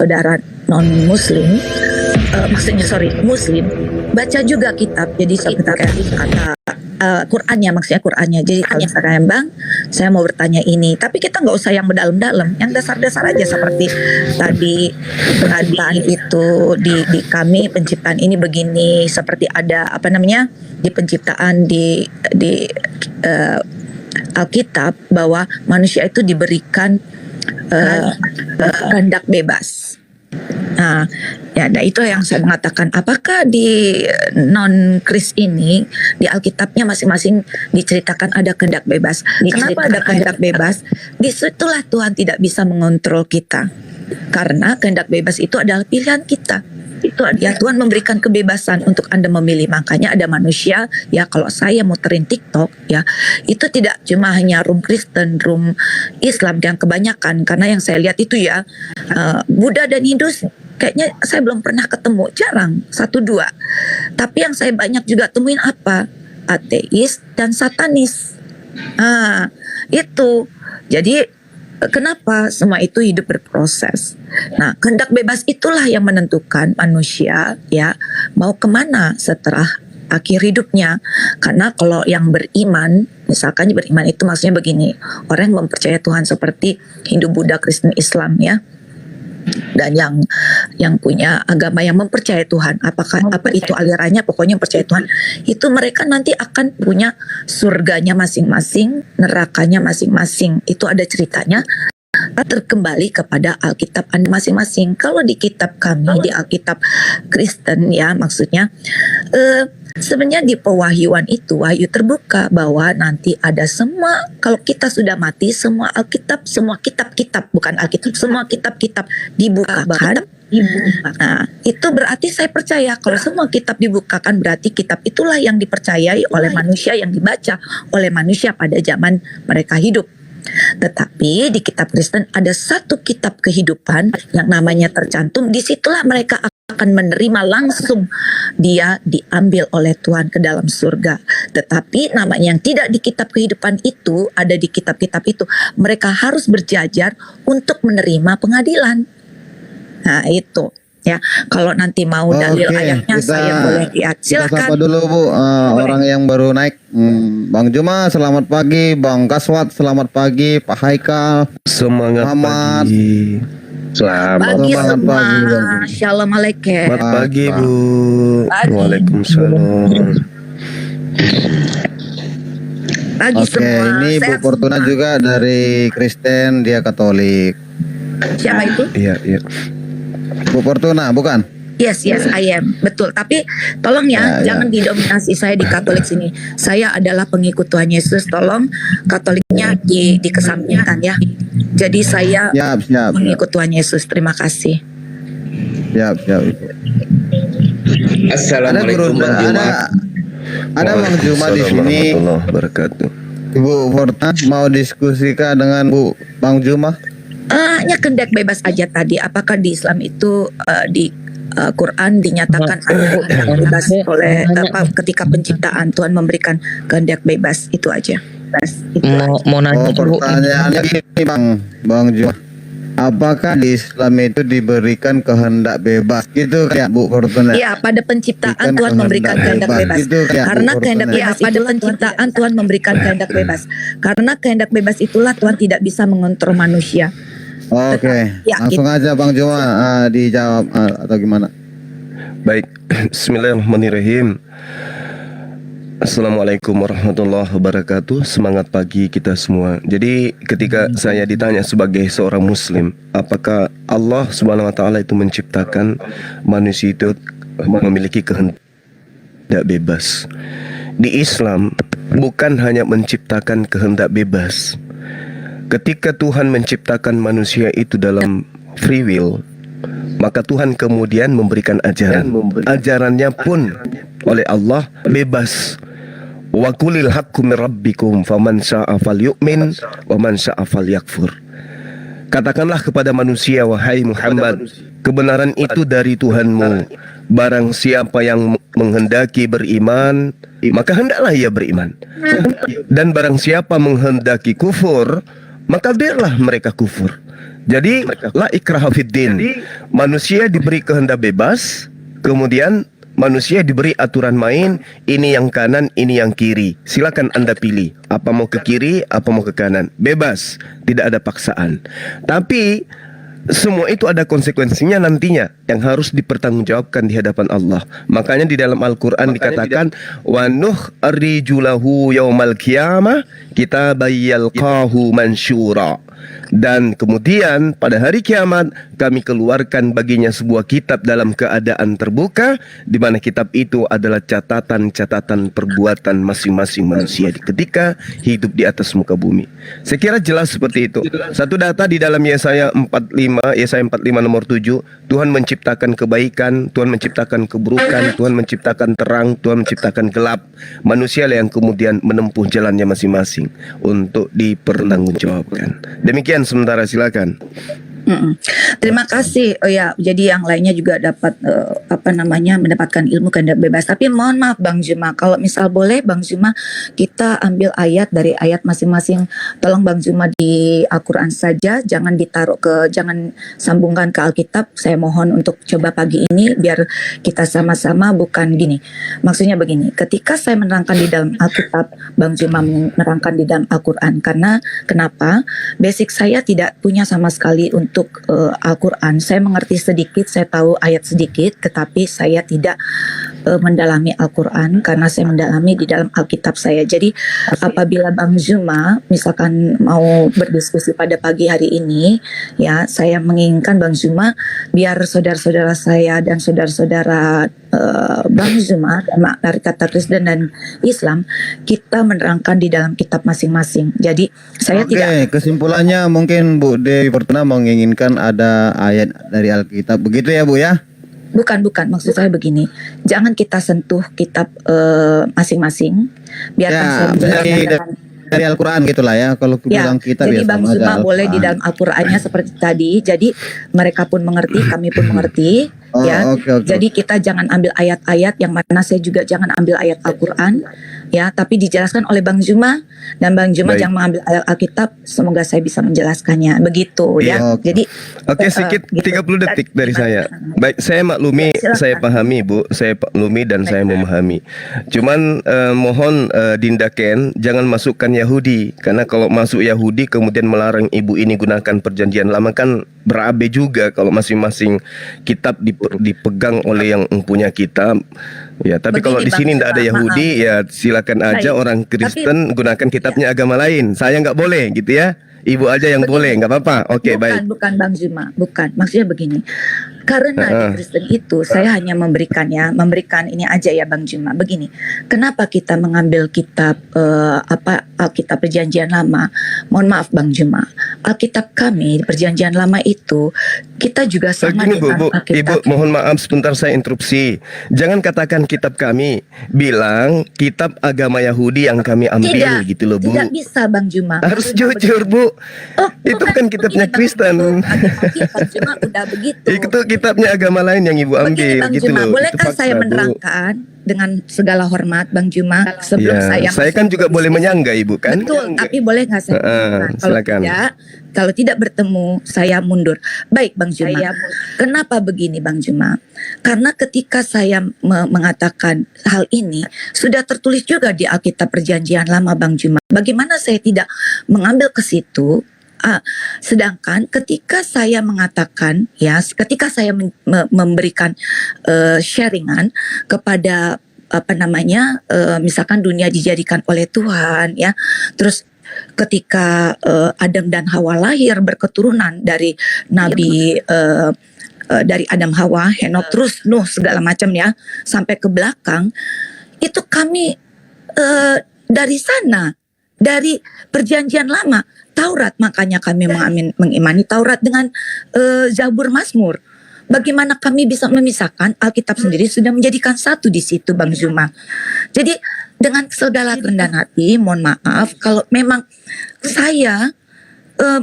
saudara non muslim, muslim, baca juga kitab. Jadi seperti kata Qurannya, maksudnya Qurannya. Jadi kalau misalkan Bang, saya mau bertanya ini, tapi kita nggak usah yang mendalam-dalam, yang dasar-dasar aja seperti tadi penciptaan itu di kami penciptaan ini begini, seperti ada apa namanya di penciptaan di Alkitab bahwa manusia itu diberikan kehendak bebas. Nah, ya, itu yang saya mengatakan. Apakah di non-Kris ini di Alkitabnya masing-masing diceritakan ada kehendak bebas? Kenapa ada kehendak bebas? Disitulah Tuhan tidak bisa mengontrol kita, karena kehendak bebas itu adalah pilihan kita. Itu ya, Tuhan memberikan kebebasan untuk Anda memilih. Makanya ada manusia ya, kalau saya muterin TikTok ya, itu tidak cuma hanya room Kristen, room Islam yang kebanyakan, karena yang saya lihat itu ya Buddha dan Hindu kayaknya saya belum pernah ketemu, jarang, 1-2. Tapi yang saya banyak juga temuin apa? Ateis dan satanis. Itu. Jadi kenapa semua itu hidup berproses? Nah, kehendak bebas itulah yang menentukan manusia ya mau kemana setelah akhir hidupnya. Karena kalau yang beriman, misalkan beriman itu maksudnya begini, orang yang mempercayai Tuhan seperti Hindu, Buddha, Kristen, Islam ya, dan yang punya agama yang mempercayai Tuhan, apa itu alirannya, pokoknya percaya Tuhan, itu mereka nanti akan punya surganya masing-masing, nerakanya masing-masing. Itu ada ceritanya, terkembali kepada Alkitab Anda masing-masing. Kalau di kitab kami, di Alkitab Kristen ya, maksudnya sebenarnya di pewahyuan itu, wahyu terbuka bahwa nanti ada semua, kalau kita sudah mati, semua Alkitab, semua kitab-kitab, bukan Alkitab, semua kitab-kitab dibukakan. Nah, itu berarti saya percaya kalau semua kitab dibukakan, berarti kitab itulah yang dipercayai oleh manusia, yang dibaca oleh manusia pada zaman mereka hidup. Tetapi di kitab Kristen ada satu kitab kehidupan yang namanya tercantum. Disitulah mereka akan menerima langsung, dia diambil oleh Tuhan ke dalam surga. Tetapi namanya yang tidak di kitab kehidupan itu, ada di kitab-kitab itu, mereka harus berjajar untuk menerima pengadilan. Nah itu ya, kalau nanti mau dalil ayatnya saya boleh lihat. Silakan. Kita sapa dulu Bu, orang yang baru naik. Bang Juma selamat pagi, Bang Kaswat selamat pagi, Pak Haikal semangat Muhammad. pagi. Selamat Pagi Selamat semua. pagi. Shalom alaikum. Selamat pagi Bu. Pagi. Waalaikumsalam. Pagi Oke, semua. ini Bu Sehat Fortuna semua. juga dari Kristen, dia Katolik. Siapa itu? Iya, iya. Bu Fortuna bukan? Yes, I am. Betul. Tapi tolong ya, Ya. jangan didominasi saya di Katolik sini. Saya adalah pengikut Tuhan Yesus. Tolong Katoliknya dikesampingkan ya. Jadi saya Siap. mengikut Tuhan Yesus. Terima kasih. Siap. Assalamualaikum Bang Juma. Ada Bang Juma di sini. Warahmatullahi wabarakatuh. Bu Fortuna mau diskusikan dengan Bang Juma? Hanya kehendak bebas aja tadi. Apakah di Islam itu di Quran dinyatakan ada kehendak bebas oleh ketika penciptaan Tuhan memberikan kehendak bebas, itu aja. Mau nanya dulu. Pertanyaannya gini Bang Juma. Apakah di Islam itu diberikan kehendak bebas? Gitu kayak Bu Fortuna. Iya, pada penciptaan Berikan Tuhan memberikan kehendak bebas. Gitu kayak Karena Bu kehendak Fortuna. bebas pada penciptaan Tuhan memberikan kehendak bebas. Karena kehendak bebas itulah Tuhan tidak bisa mengontrol manusia. Oke, Ya, langsung aja Bang Juma dijawab atau gimana? Baik. Bismillahirrahmanirrahim. Assalamualaikum warahmatullahi wabarakatuh. Semangat pagi kita semua. Jadi ketika saya ditanya sebagai seorang muslim, apakah Allah Subhanahu wa taala itu menciptakan manusia itu memiliki kehendak bebas? Di Islam bukan hanya menciptakan kehendak bebas. Ketika Tuhan menciptakan manusia itu dalam free will, maka Tuhan kemudian memberikan ajaran. Ajarannya pun oleh Allah bebas. Wa qulil haqqu mir rabbikum faman syaa'a falyu'min wa man syaa'a falyakfur. Katakanlah kepada manusia, wahai Muhammad, kebenaran itu dari Tuhanmu. Barang siapa yang menghendaki beriman, maka hendaklah ia beriman. Dan barang siapa menghendaki kufur, maka biarlah mereka kufur. Jadi la ikraha fiddin. Manusia diberi kehendak bebas, kemudian manusia diberi aturan main, ini yang kanan, ini yang kiri. Silakan Anda pilih, apa mau ke kiri, apa mau ke kanan. Bebas, tidak ada paksaan. Tapi semua itu ada konsekuensinya nantinya yang harus dipertanggungjawabkan di hadapan Allah. Makanya di dalam Al-Quran dikatakan wa nukhrijulahu yaumal qiyamah kitaban yalqahu mansyura. Dan kemudian pada hari kiamat kami keluarkan baginya sebuah kitab dalam keadaan terbuka, di mana kitab itu adalah catatan-catatan perbuatan masing-masing manusia ketika hidup di atas muka bumi. Saya kira jelas seperti itu. Satu data di dalam Yesaya 45 nomor 7, Tuhan menciptakan kebaikan, Tuhan menciptakan keburukan, Tuhan menciptakan terang, Tuhan menciptakan gelap. Manusia lah yang kemudian menempuh jalannya masing-masing untuk dipertanggungjawabkan. Demikian sementara, silakan. Terima kasih. Oh ya, jadi yang lainnya juga dapat mendapatkan ilmu kehendak bebas. Tapi mohon maaf Bang Juma, kalau misal boleh Bang Juma kita ambil ayat dari ayat masing-masing. Tolong Bang Juma di Al-Quran saja, jangan jangan sambungkan ke Alkitab. Saya mohon untuk coba pagi ini biar kita sama-sama, bukan gini. Maksudnya begini, ketika saya menerangkan di dalam Alkitab, Bang Juma menerangkan di dalam Al-Quran. Karena kenapa? Basic saya tidak punya sama sekali untuk Al-Quran. Saya mengerti sedikit, saya tahu ayat sedikit, tetapi saya tidak mendalami Al-Quran karena saya mendalami di dalam Alkitab saya. Jadi apabila Bang Zuma misalkan mau berdiskusi pada pagi hari ini, ya saya menginginkan Bang Zuma biar saudara-saudara saya dan saudara-saudara Bang Zuma dari kata Kristen dan Islam, kita menerangkan di dalam kitab masing-masing. Jadi saya tidak. Kesimpulannya mungkin Bu Dewi Fortuna menginginkan ada ayat dari Alkitab, begitu ya Bu ya? Bukan, maksud saya begini, jangan kita sentuh kitab masing-masing, biarkan Ya, saya menjelaskan. dari Al-Quran gitulah ya. Kalau bilang kitab jadi ya Bang sama aja Zuma boleh di Al-Quran. dalam Al-Qurannya seperti tadi. Jadi mereka pun mengerti, kami pun mengerti. Oh, Ya, oke. jadi kita jangan ambil ayat-ayat yang mana saya juga jangan ambil ayat Al-Quran, ya. Tapi dijelaskan oleh Bang Zuma dan Bang Zuma Baik. jangan mengambil ayat Alkitab. Semoga saya bisa menjelaskannya. Begitu Iya. ya. Oke. Jadi Oke, sedikit gitu. 30 detik dari saya. Baik, saya maklumi, Silakan. saya pahami Bu, saya maklumi dan saya memahami. Cuman mohon Dinda Ken jangan masukkan Yahudi, karena kalau masuk Yahudi kemudian melarang ibu ini gunakan perjanjian lama kan berabe juga kalau masing-masing kitab dipegang oleh yang punya kitab. Ya, tapi Begini, kalau di Bang sini tidak ada Zuma, Yahudi, maaf. ya silakan aja Baik. orang Kristen gunakan kitabnya agama lain. Saya nggak boleh gitu ya. Ibu aja yang Begini. boleh, nggak apa-apa. Oke, baik. Bukan Bang Zuma, bukan. Maksudnya begini. Karena di Kristen itu saya hanya memberikan ini aja ya Bang Zuma. Begini. Kenapa kita mengambil kitab Alkitab Perjanjian Lama? Mohon maaf Bang Zuma. Alkitab kami Perjanjian Lama itu kita juga sama Begini Bu, dengan Ibu Alkitab. mohon maaf sebentar saya interupsi. Jangan katakan kitab kami, bilang kitab agama Yahudi yang kami ambil Tidak, gitu loh Bu. tidak bisa Bang Zuma. Harus Maksudnya jujur Bu. Oh, Itu bukan kan kitabnya begini, Bang Kristen. Zuma. Hati-hati, Bang Zuma udah begitu. Itu kitabnya agama lain yang Ibu ambil Begini Bang gitu Juma, loh. bolehkah Itu saya fakta, Bu. menerangkan dengan segala hormat Bang Juma sebelum Ya, saya kan juga boleh menyangga Ibu kan? Betul, tapi boleh nggak saya menerangkan? Silakan. Kalau tidak bertemu saya mundur. Baik Bang Juma. Kenapa begini Bang Juma? Karena ketika saya mengatakan hal ini sudah tertulis juga di Alkitab Perjanjian Lama Bang Juma. Bagaimana saya tidak mengambil ke situ? Sedangkan ketika saya mengatakan ketika saya memberikan sharingan kepada misalkan dunia dijadikan oleh Tuhan ya, terus ketika Adam dan Hawa lahir berketurunan dari Nabi dari Adam Hawa, Henok terus Nuh segala macam ya sampai ke belakang itu kami dari sana, dari Perjanjian Lama Taurat, makanya kami mengimani Taurat dengan Zabur Mazmur. Bagaimana kami bisa memisahkan? Alkitab sendiri sudah menjadikan satu di situ Bang Zuma. Jadi dengan segala kerendahan hati, mohon maaf kalau memang saya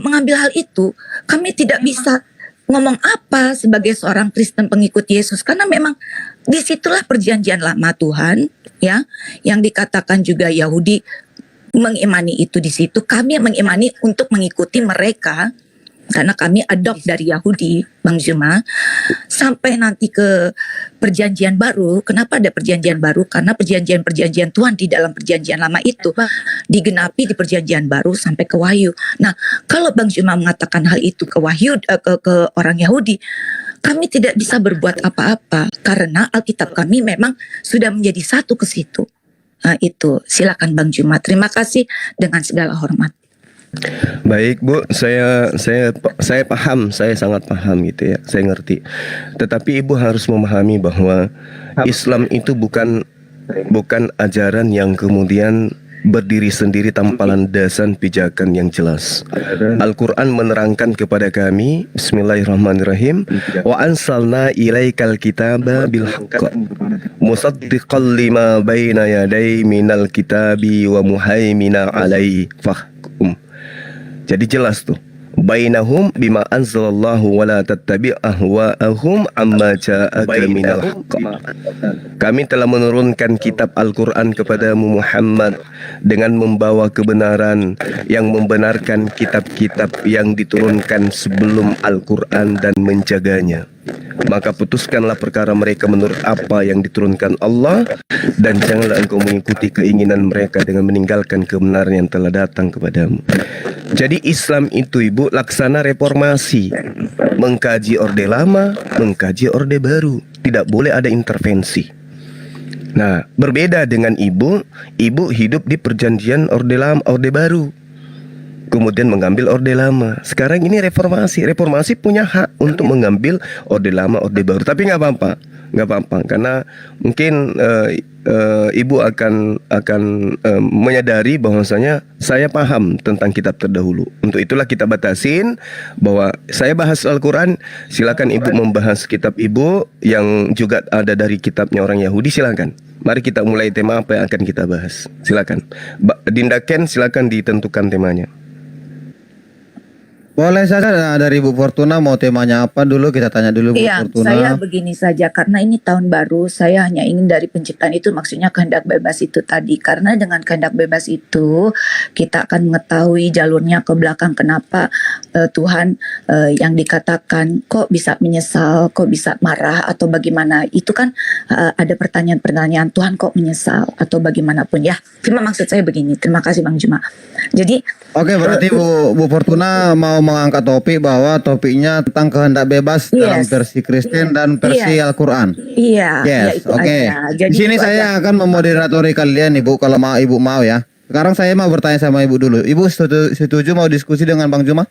mengambil hal itu, kami tidak bisa ngomong apa sebagai seorang Kristen pengikut Yesus, karena memang disitulah Perjanjian Lama Tuhan ya, yang dikatakan juga Yahudi mengimani itu di situ, kami mengimani untuk mengikuti mereka karena kami adopt dari Yahudi, Bang Juma, sampai nanti ke perjanjian baru. Kenapa ada perjanjian baru? Karena perjanjian-perjanjian Tuhan di dalam perjanjian lama itu digenapi di perjanjian baru sampai ke Wahyu. Nah, kalau Bang Juma mengatakan hal itu ke Wahyu, ke orang Yahudi, kami tidak bisa berbuat apa-apa karena Alkitab kami memang sudah menjadi satu ke situ. Nah, itu silakan Bang Juma. Terima kasih dengan segala hormat. Baik Bu, saya paham, saya sangat paham gitu ya, saya ngerti. Tetapi Ibu harus memahami bahwa Islam itu bukan ajaran yang kemudian berdiri sendiri tanpa landasan pijakan yang jelas. Al-Quran menerangkan kepada kami, Bismillahirrahmanirrahim, wa ansalna ilaikal kitaba bil haqq musaddiqan lima baina yaday minal kitabi wa muhaimina alaihi fahkum. Jadi jelas tuh, bainahum bima anzalallahu wa la tattabi' ahwa'ahum amma ja'aka minal haqq. Kami telah menurunkan kitab Al-Quran kepadamu Muhammad dengan membawa kebenaran yang membenarkan kitab-kitab yang diturunkan sebelum Al-Quran dan menjaganya. Maka putuskanlah perkara mereka menurut apa yang diturunkan Allah, dan janganlah engkau mengikuti keinginan mereka dengan meninggalkan kebenaran yang telah datang kepadamu. Jadi Islam itu Ibu laksana reformasi, mengkaji orde lama, mengkaji orde baru, tidak boleh ada intervensi. Nah, berbeda dengan Ibu hidup di perjanjian orde lama, orde baru, kemudian mengambil orde lama. Sekarang ini reformasi punya hak untuk mengambil orde lama, orde baru. Tapi nggak apa-apa, karena mungkin Ibu akan menyadari bahwasanya saya paham tentang kitab terdahulu. Untuk itulah kita batasin bahwa saya bahas Al-Quran, silakan Ibu membahas kitab Ibu yang juga ada dari kitabnya orang Yahudi, silakan. Mari kita mulai tema apa yang akan kita bahas. Silakan. Dinda Ken, silakan ditentukan temanya. Boleh saja dari Bu Fortuna, mau temanya apa dulu, kita tanya dulu Bu Iya, Fortuna. saya begini saja, karena ini tahun baru, saya hanya ingin dari penciptaan itu maksudnya kehendak bebas itu tadi. Karena dengan kehendak bebas itu kita akan mengetahui jalurnya ke belakang, kenapa Tuhan yang dikatakan kok bisa menyesal, kok bisa marah atau bagaimana. Itu kan ada pertanyaan-pertanyaan, Tuhan kok menyesal atau bagaimanapun ya. Cuma maksud saya begini, terima kasih Bang Juma. Jadi Oke, berarti Bu Fortuna mau mengangkat topik bahwa topiknya tentang kehendak bebas dalam Yes. versi Kristen dan versi Yes. Al-Quran. iya, ya Yes, itu oke. aja. Jadi Di sini itu saya aja. akan memoderatori kalian Ibu, kalau Ibu mau ya. Sekarang saya mau bertanya sama Ibu dulu. Ibu setuju mau diskusi dengan Bang Juma?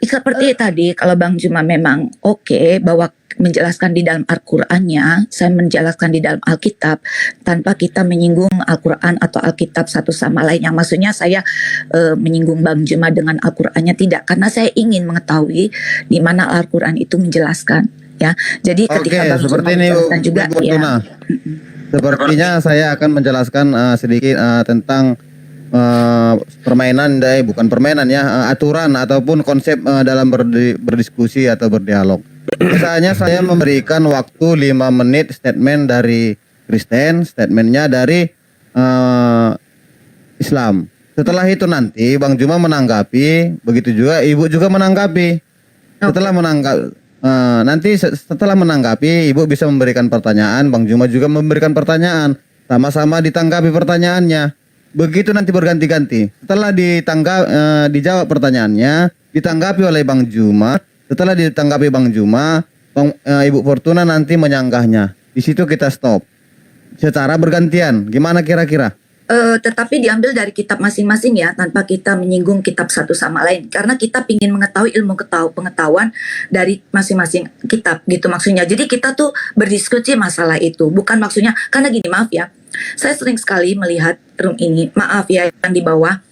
Seperti tadi, kalau Bang Juma memang oke bahwa menjelaskan di dalam Al-Qur'annya, saya menjelaskan di dalam Alkitab tanpa kita menyinggung Al-Qur'an atau Alkitab satu sama lain. Yang maksudnya saya menyinggung Bang Juma dengan Al-Qur'annya tidak, karena saya ingin mengetahui di mana Al-Qur'an itu menjelaskan ya. Jadi ketika Oke, Bang seperti Juma ini Bu menjelaskan juga Fortuna. ya. Sepertinya saya akan menjelaskan sedikit tentang permainan, bukan permainan ya, aturan ataupun konsep dalam berdiskusi atau berdialog. Misalnya saya memberikan waktu 5 menit statement dari Kristen, statementnya dari Islam. Setelah itu nanti Bang Juma menanggapi, begitu juga Ibu juga menanggapi. Setelah setelah menanggapi, Ibu bisa memberikan pertanyaan, Bang Juma juga memberikan pertanyaan, sama-sama ditanggapi pertanyaannya. Begitu nanti berganti-ganti. Setelah dijawab pertanyaannya, ditanggapi oleh Bang Juma. Setelah ditanggapi Bang Juma, Ibu Fortuna nanti menyanggahnya. Di situ kita stop. Secara bergantian. Gimana kira-kira? Tetapi diambil dari kitab masing-masing ya, tanpa kita menyinggung kitab satu sama lain, karena kita ingin mengetahui ilmu pengetahuan dari masing-masing kitab gitu maksudnya. Jadi kita tuh berdiskusi masalah itu, bukan maksudnya karena gini, maaf ya, saya sering sekali melihat room ini, maaf ya yang di bawah,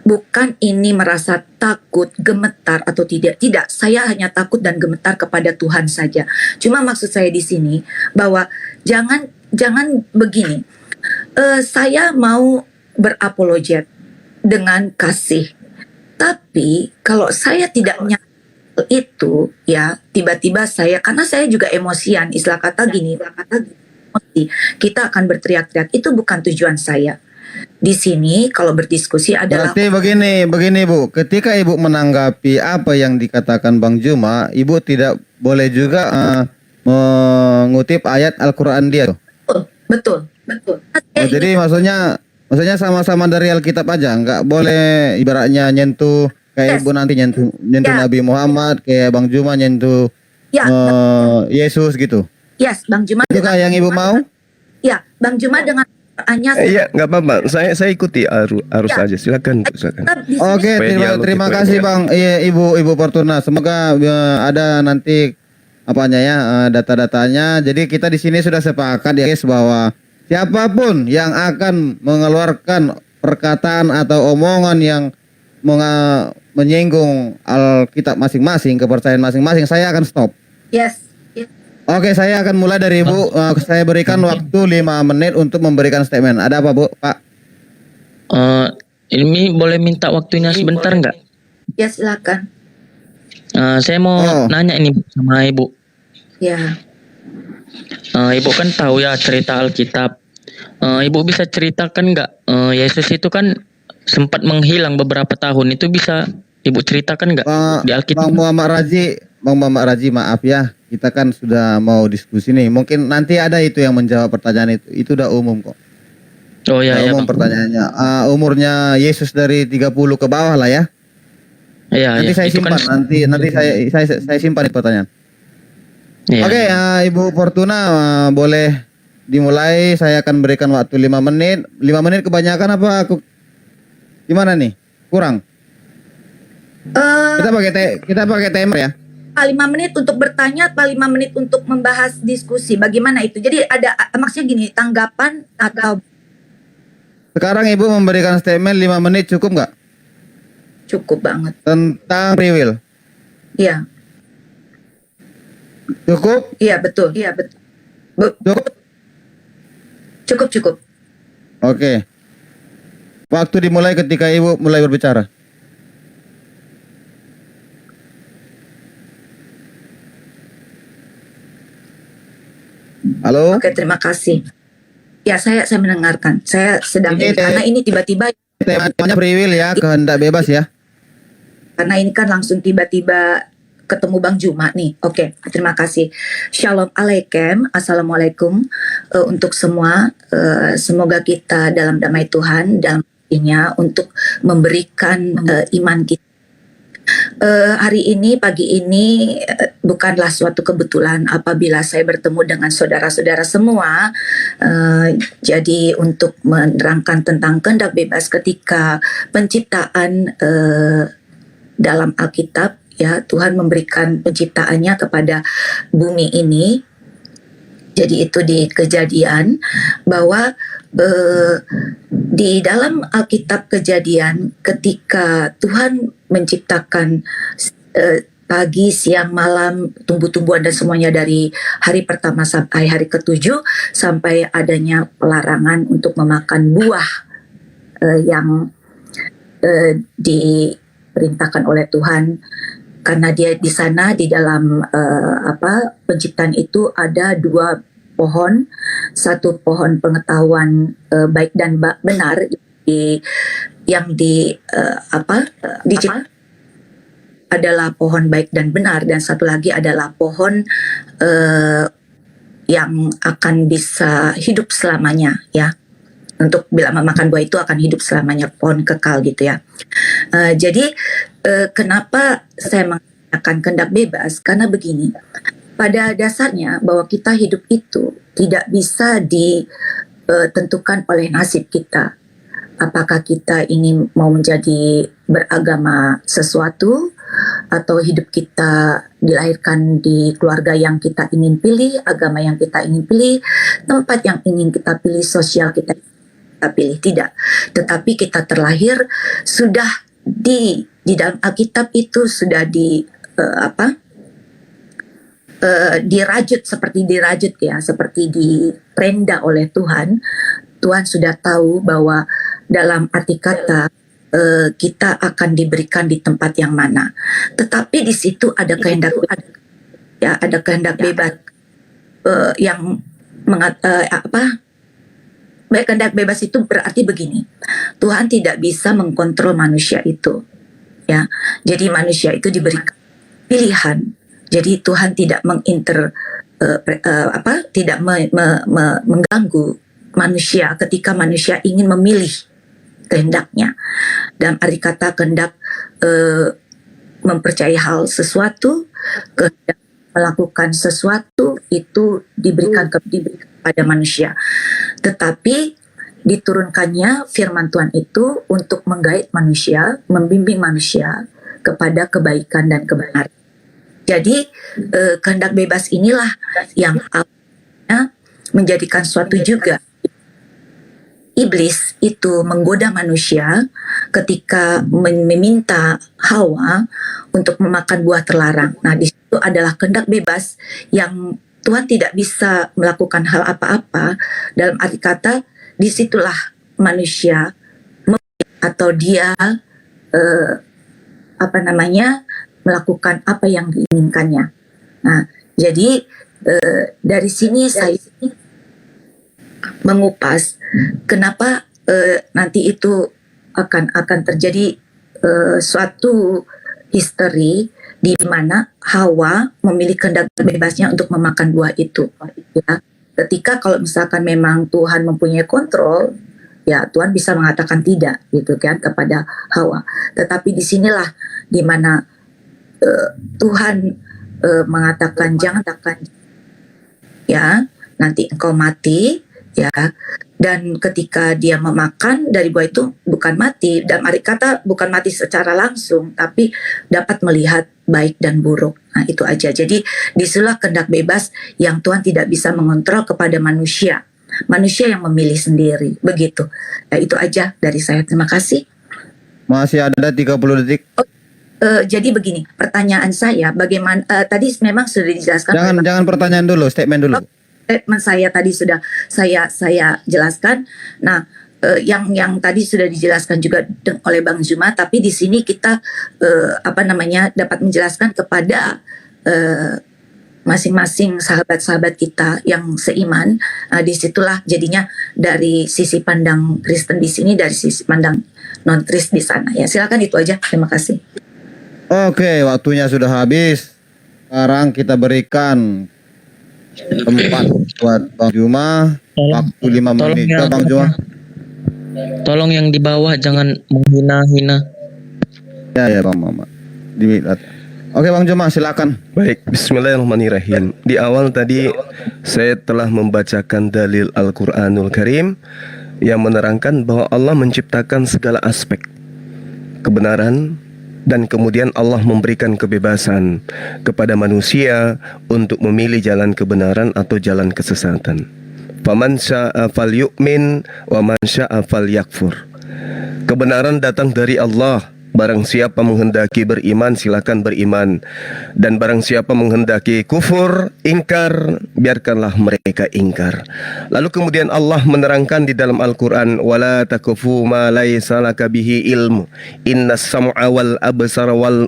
bukan ini merasa takut, gemetar atau tidak. Tidak, saya hanya takut dan gemetar kepada Tuhan saja. Cuma maksud saya di sini bahwa jangan begini. Saya mau berapologet dengan kasih. Tapi kalau saya tidak menyangkal itu ya, tiba-tiba saya, karena saya juga emosian, istilah kata gini, emosi, kita akan berteriak-teriak, itu bukan tujuan saya. di sini kalau berdiskusi adalah Berarti begini Bu, ketika Ibu menanggapi apa yang dikatakan Bang Juma, Ibu tidak boleh juga mengutip ayat Al-Quran dia tuh. betul. Oh, jadi maksudnya sama-sama dari Alkitab aja, nggak boleh ibaratnya nyentuh kayak Yes. Ibu nanti nyentuh Ya. Nabi Muhammad, kayak Bang Juma nyentuh Ya, Yesus gitu. yes, Bang Juma. Itu yang Ibu mau? Ya, Bang Juma dengan pertanyaannya Iya, nggak apa-apa. Saya ikuti arus Ya. aja. Silakan. Silakan. tetap di sini. Oke, Supaya dialog terima itu kasih ya. Bang Ibu Fortuna. Semoga ada nanti apanya ya data-datanya. Jadi kita di sini sudah sepakat ya guys bahwa siapapun yang akan mengeluarkan perkataan atau omongan yang menyinggung Alkitab masing-masing, kepercayaan masing-masing, saya akan stop. Yes. Oke, saya akan mulai dari Ibu. Saya berikan waktu 5 menit untuk memberikan statement. Ada apa Bu, Pak? Ini boleh minta waktunya sebentar nggak? Ya, silakan. Saya mau nanya ini Bu, sama Ibu. Ya. Ibu kan tahu ya cerita Alkitab. Ibu bisa ceritakan nggak? Yesus itu kan sempat menghilang beberapa tahun. Itu bisa Ibu ceritakan nggak di Alkitab? Bang Muhammad Raji, maaf ya. Kita kan sudah mau diskusi nih. Mungkin nanti ada itu yang menjawab pertanyaan itu. Itu udah umum kok. Oh ya, ya umum Bang. pertanyaannya. Umurnya Yesus dari 30 ke bawah lah ya. Iya, Nanti ya. saya Itu simpan. kan, Nanti saya simpan itu pertanyaan. ya. Oke, Ibu Fortuna boleh dimulai. Saya akan berikan waktu 5 menit. 5 menit kebanyakan apa? Gimana nih? Kurang. Kita pakai timer ya. 5 menit untuk bertanya atau 5 menit untuk membahas diskusi. Bagaimana itu? Jadi ada maksudnya gini, tanggapan atau Sekarang Ibu memberikan statement 5 menit cukup nggak? cukup banget. Tentang free will. Iya. Cukup? Iya, betul. Iya, betul. Cukup? Cukup. Oke. Waktu dimulai ketika Ibu mulai berbicara. Halo? Oke, terima kasih. Ya, saya mendengarkan. Saya sedang karena ini tiba-tiba Temanya free will ya, kehendak bebas ya. karena ini kan langsung tiba-tiba ketemu Bang Juma nih. Oke, terima kasih. Shalom alaikum, assalamualaikum untuk semua. Semoga kita dalam damai Tuhan dan untuk memberikan iman kita. Hari ini, pagi ini bukanlah suatu kebetulan apabila saya bertemu dengan saudara-saudara semua. Jadi untuk menerangkan tentang kehendak bebas ketika penciptaan dalam Alkitab, ya Tuhan memberikan penciptaannya kepada bumi ini. Jadi itu di Kejadian bahwa di dalam Alkitab Kejadian ketika Tuhan menciptakan pagi, siang, malam, tumbuh-tumbuhan dan semuanya dari hari pertama sampai hari ketujuh sampai adanya pelarangan untuk memakan buah yang diperintahkan oleh Tuhan. Karena dia di sana di dalam penciptaan itu ada 2 pohon, satu pohon pengetahuan baik dan benar yang diciptakan adalah pohon baik dan benar, dan satu lagi adalah pohon yang akan bisa hidup selamanya ya. Untuk bila memakan buah itu akan hidup selamanya, pohon kekal gitu ya. Jadi kenapa saya mengatakan kehendak bebas? Karena begini, pada dasarnya bahwa kita hidup itu tidak bisa ditentukan oleh nasib kita. Apakah kita ini mau menjadi beragama sesuatu, atau hidup kita dilahirkan di keluarga yang kita ingin pilih, agama yang kita ingin pilih, tempat yang ingin kita pilih, sosial kita pilih, tidak. Tetapi kita terlahir sudah di dalam Alkitab itu sudah dirajut ya, seperti diperenda oleh Tuhan. Tuhan sudah tahu bahwa dalam arti kata kita akan diberikan di tempat yang mana. Tetapi di situ ada kehendak bebas yang kehendak bebas itu berarti begini. Tuhan tidak bisa mengkontrol manusia itu. Ya. Jadi manusia itu diberikan pilihan. Jadi Tuhan tidak tidak mengganggu manusia ketika manusia ingin memilih kehendaknya. Dalam arti kata kehendak mempercayai hal sesuatu, kehendak melakukan sesuatu itu diberikan kepada manusia. Tetapi diturunkannya firman Tuhan itu untuk menggait manusia, membimbing manusia kepada kebaikan dan kebenaran. Jadi kehendak bebas inilah yang awalnya menjadikan suatu juga iblis itu menggoda manusia ketika meminta Hawa untuk memakan buah terlarang. Nah, di situ adalah kehendak bebas yang Tuhan tidak bisa melakukan hal apa-apa. Dalam arti kata, disitulah manusia atau dia melakukan apa yang diinginkannya. Nah, jadi dari sini saya mengupas kenapa nanti itu akan terjadi suatu histeri di mana Hawa memilih kehendak bebasnya untuk memakan buah itu. Ya. Ketika kalau misalkan memang Tuhan mempunyai kontrol, ya Tuhan bisa mengatakan tidak gitu kan kepada Hawa. Tetapi disinilah di mana Tuhan mengatakan jangan takkan ya nanti engkau mati ya. Dan ketika dia memakan dari buah itu bukan mati, dan arti kata bukan mati secara langsung, tapi dapat melihat baik dan buruk. Nah itu aja. Jadi disitulah kehendak bebas yang Tuhan tidak bisa mengontrol kepada manusia. Manusia yang memilih sendiri. Begitu. Nah, itu aja dari saya. Terima kasih. Masih ada 30 detik. Jadi begini, pertanyaan saya bagaimana tadi memang sudah dijelaskan. Jangan pertanyaan dulu, statement dulu. Statement saya tadi sudah saya jelaskan. Nah, yang tadi sudah dijelaskan juga oleh Bang Zuma, tapi di sini kita dapat menjelaskan kepada masing-masing sahabat-sahabat kita yang seiman. Disitulah jadinya dari sisi pandang Kristen di sini, dari sisi pandang non Kristen di sana. Ya, silakan itu aja. Terima kasih. Oke, waktunya sudah habis. Sekarang kita berikan tempat buat Bang Juma. Waktu 5 menit. Bang Juma. Tolong yang di bawah jangan menghina-hina. Ya Bang Mama. Oke Bang Juma, silakan. Baik, bismillahirrahmanirrahim. Di awal tadi saya telah membacakan dalil Al-Quranul Karim yang menerangkan bahwa Allah menciptakan segala aspek kebenaran, dan kemudian Allah memberikan kebebasan kepada manusia untuk memilih jalan kebenaran atau jalan kesesatan. Faman syaa falyu'min wa man syaa falyakfur. Kebenaran datang dari Allah. Barang siapa menghendaki beriman, silakan beriman. Dan barang siapa menghendaki kufur, ingkar, biarkanlah mereka ingkar. Lalu kemudian Allah menerangkan di dalam Al-Quran, wala takufu ma laysa laka bihi ilmu, innas sam'a wal absara wal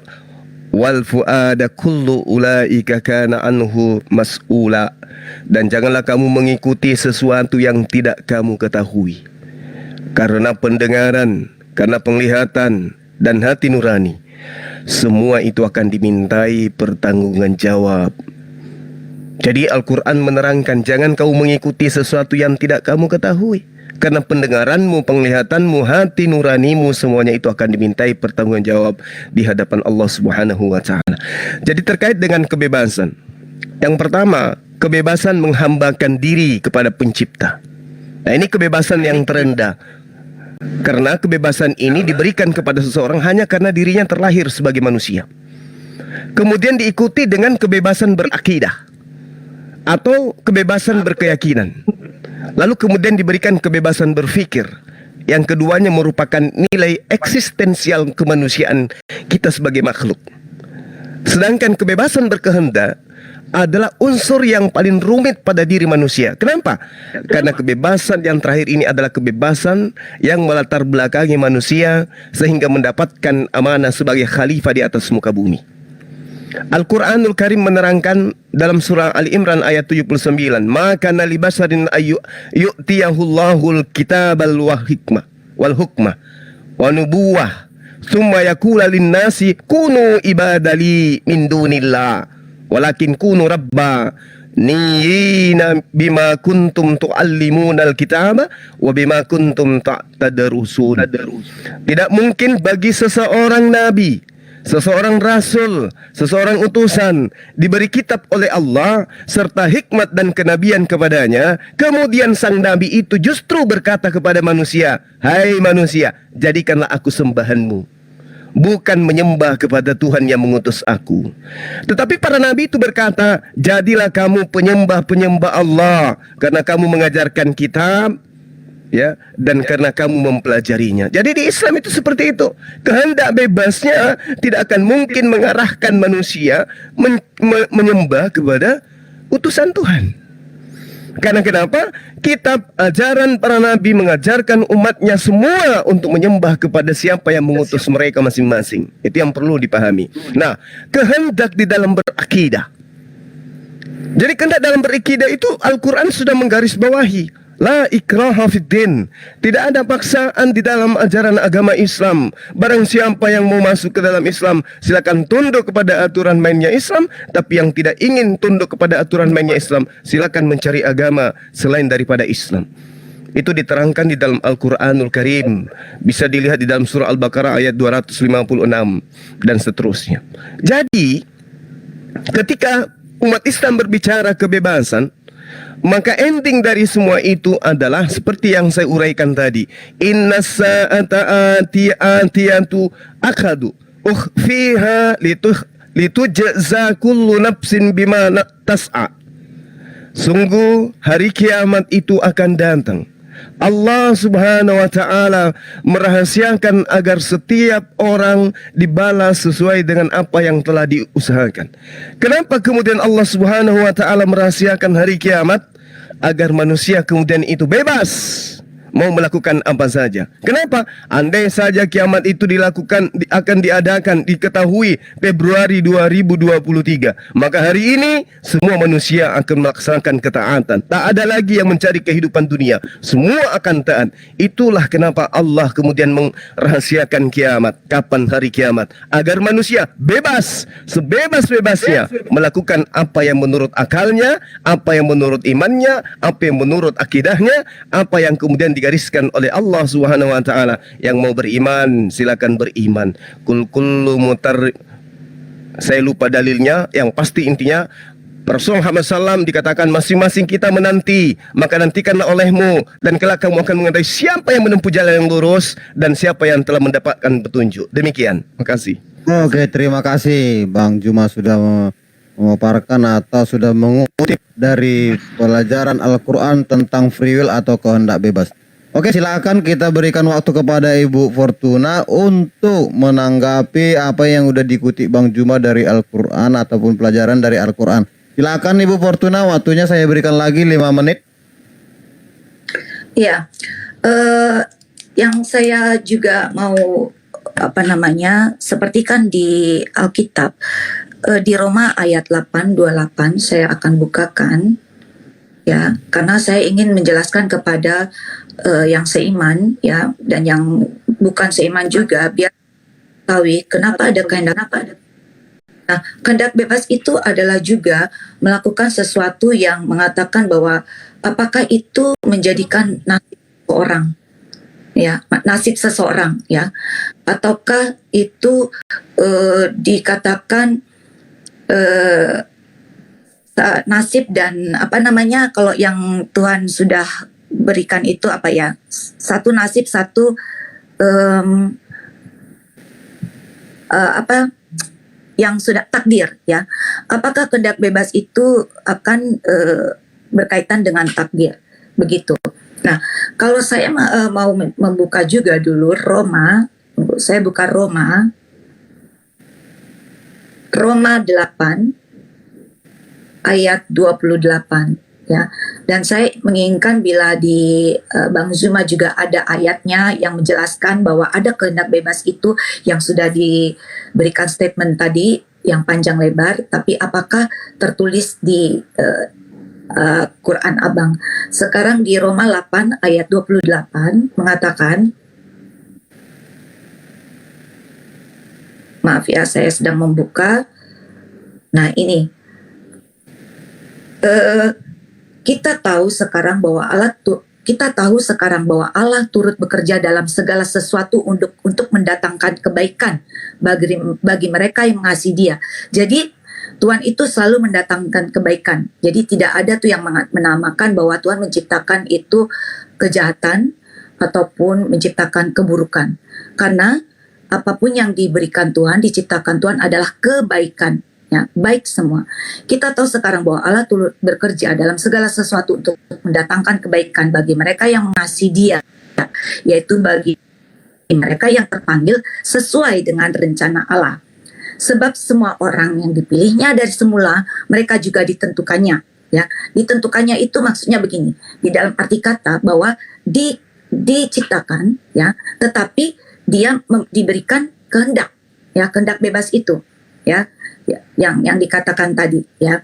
fu'ada kullu ulaika kana anhu mas'ula. Dan janganlah kamu mengikuti sesuatu yang tidak kamu ketahui, karena pendengaran, karena penglihatan, dan hati nurani, semua itu akan dimintai pertanggunggan jawab. Jadi Al-Quran menerangkan, jangan kau mengikuti sesuatu yang tidak kamu ketahui, karena pendengaranmu, penglihatanmu, hati nuranimu, semuanya itu akan dimintai pertanggunggan jawab di hadapan Allah Subhanahu wa Ta'ala. Jadi terkait dengan kebebasan, yang pertama, kebebasan menghambakan diri kepada pencipta. Nah, ini kebebasan yang terendah, karena kebebasan ini diberikan kepada seseorang hanya karena dirinya terlahir sebagai manusia. Kemudian diikuti dengan kebebasan berakidah atau kebebasan berkeyakinan. Lalu kemudian diberikan kebebasan berpikir. Yang keduanya merupakan nilai eksistensial kemanusiaan kita sebagai makhluk. Sedangkan kebebasan berkehendak adalah unsur yang paling rumit pada diri manusia. Kenapa? Karena kebebasan yang terakhir ini adalah kebebasan yang melatar belakangi manusia sehingga mendapatkan amanah sebagai khalifah di atas muka bumi. Al-Quranul Karim menerangkan dalam surah Ali Imran ayat 79, maka nali basarin yu'tiyahullahul kitabal wal hukmah wa nubuwah thumma yakula linnasi kunu ibadali min dunillah walakin kunu rabba niyina bima kuntum tuallimunal kitaba wa bima kuntum tadarusun. Tidak mungkin bagi seseorang nabi, seseorang rasul, seseorang utusan diberi kitab oleh Allah serta hikmat dan kenabian kepadanya, kemudian sang nabi itu justru berkata kepada manusia, hai manusia, jadikanlah aku sembahanmu, bukan menyembah kepada Tuhan yang mengutus aku. Tetapi para nabi itu berkata, jadilah kamu penyembah-penyembah Allah karena kamu mengajarkan kitab, ya, dan karena kamu mempelajarinya. Jadi di Islam itu seperti itu. Kehendak bebasnya tidak akan mungkin mengarahkan manusia menyembah kepada utusan Tuhan. Karena kenapa? Kitab ajaran para nabi mengajarkan umatnya semua untuk menyembah kepada siapa yang mengutus mereka masing-masing. Itu yang perlu dipahami. Nah, kehendak di dalam berakidah. Jadi kehendak dalam berakidah itu Al-Quran sudah menggarisbawahi. La ikraha fiddin. Tidak ada paksaan di dalam ajaran agama Islam. Barang siapa yang mau masuk ke dalam Islam, silakan tunduk kepada aturan mainnya Islam. Tapi yang tidak ingin tunduk kepada aturan mainnya Islam, silakan mencari agama selain daripada Islam. Itu diterangkan di dalam Al-Quranul Karim. Bisa dilihat di dalam surah Al-Baqarah ayat 256 dan seterusnya. Jadi ketika umat Islam berbicara kebebasan, maka ending dari semua itu adalah seperti yang saya uraikan tadi. Inna sa'ata atiyatu akadu ukhfiha litujza kullu nafsin bima tas'a. Sungguh hari kiamat itu akan datang. Allah subhanahu wa ta'ala merahasiakan agar setiap orang dibalas sesuai dengan apa yang telah diusahakan. Kenapa kemudian Allah subhanahu wa ta'ala merahasiakan hari kiamat? Agar manusia kemudian itu bebas mau melakukan apa saja. Kenapa? Andai saja kiamat itu akan diadakan diketahui Februari 2023, maka hari ini semua manusia akan melaksanakan ketaatan. Tak ada lagi yang mencari kehidupan dunia. Semua akan taat. Itulah kenapa Allah kemudian merahasiakan kiamat. Kapan hari kiamat? Agar manusia bebas, sebebas-bebasnya melakukan apa yang menurut akalnya, apa yang menurut imannya, apa yang menurut akidahnya, apa yang kemudian digariskan oleh Allah Subhanahu wa taala. Yang mau beriman silakan beriman. Kullu mutar, saya lupa dalilnya, yang pasti intinya Rasulullah Muhammad SAW dikatakan masing-masing kita menanti, maka nantikanlah olehmu dan kelak kamu akan mengetahui siapa yang menempuh jalan yang lurus dan siapa yang telah mendapatkan petunjuk. Demikian. Makasih. Oke, terima kasih Bang Juma sudah memaparkan atau sudah mengutip dari pelajaran Al-Quran tentang free will atau kehendak bebas. Oke, silakan kita berikan waktu kepada Ibu Fortuna untuk menanggapi apa yang udah dikutip Bang Juma dari Al-Quran ataupun pelajaran dari Al-Quran. Silakan Ibu Fortuna, waktunya saya berikan lagi 5 menit. Ya, yang saya juga mau seperti kan di Alkitab, di Roma ayat 8:28 saya akan bukakan, ya, karena saya ingin menjelaskan kepada yang seiman, ya, dan yang bukan seiman juga, biar tahu kenapa ada kehendak. Nah, kehendak bebas itu adalah juga melakukan sesuatu yang mengatakan bahwa apakah itu menjadikan nasib seseorang, ya, nasib seseorang, ya, ataukah itu dikatakan nasib dan kalau yang Tuhan sudah berikan itu satu nasib, satu yang sudah takdir, ya. Apakah kehendak bebas itu akan berkaitan dengan takdir, begitu. Nah, kalau saya mau membuka juga dulu Roma, saya buka Roma 8 ayat 28, ya. Dan saya menginginkan bila di Bang Zuma juga ada ayatnya yang menjelaskan bahwa ada kehendak bebas itu yang sudah diberikan statement tadi, yang panjang lebar, tapi apakah tertulis di Quran Abang? Sekarang di Roma 8 ayat 28 mengatakan, maaf ya, saya sedang membuka. Nah ini, kita tahu sekarang bahwa Allah turut bekerja dalam segala sesuatu untuk mendatangkan kebaikan bagi mereka yang mengasihi Dia. Jadi Tuhan itu selalu mendatangkan kebaikan. Jadi tidak ada tuh yang menamakan bahwa Tuhan menciptakan itu kejahatan ataupun menciptakan keburukan. Karena apapun yang diberikan Tuhan, diciptakan Tuhan adalah kebaikan. Ya, baik semua. Kita tahu sekarang bahwa Allah turut bekerja dalam segala sesuatu untuk mendatangkan kebaikan bagi mereka yang mengasihi Dia, yaitu bagi mereka yang terpanggil sesuai dengan rencana Allah. Sebab semua orang yang dipilihnya dari semula, mereka juga ditentukannya. Ya, ditentukannya itu maksudnya begini, di dalam arti kata bahwa diciptakan, ya, tetapi dia diberikan kehendak, ya, kehendak bebas itu, ya. Yang dikatakan tadi, ya,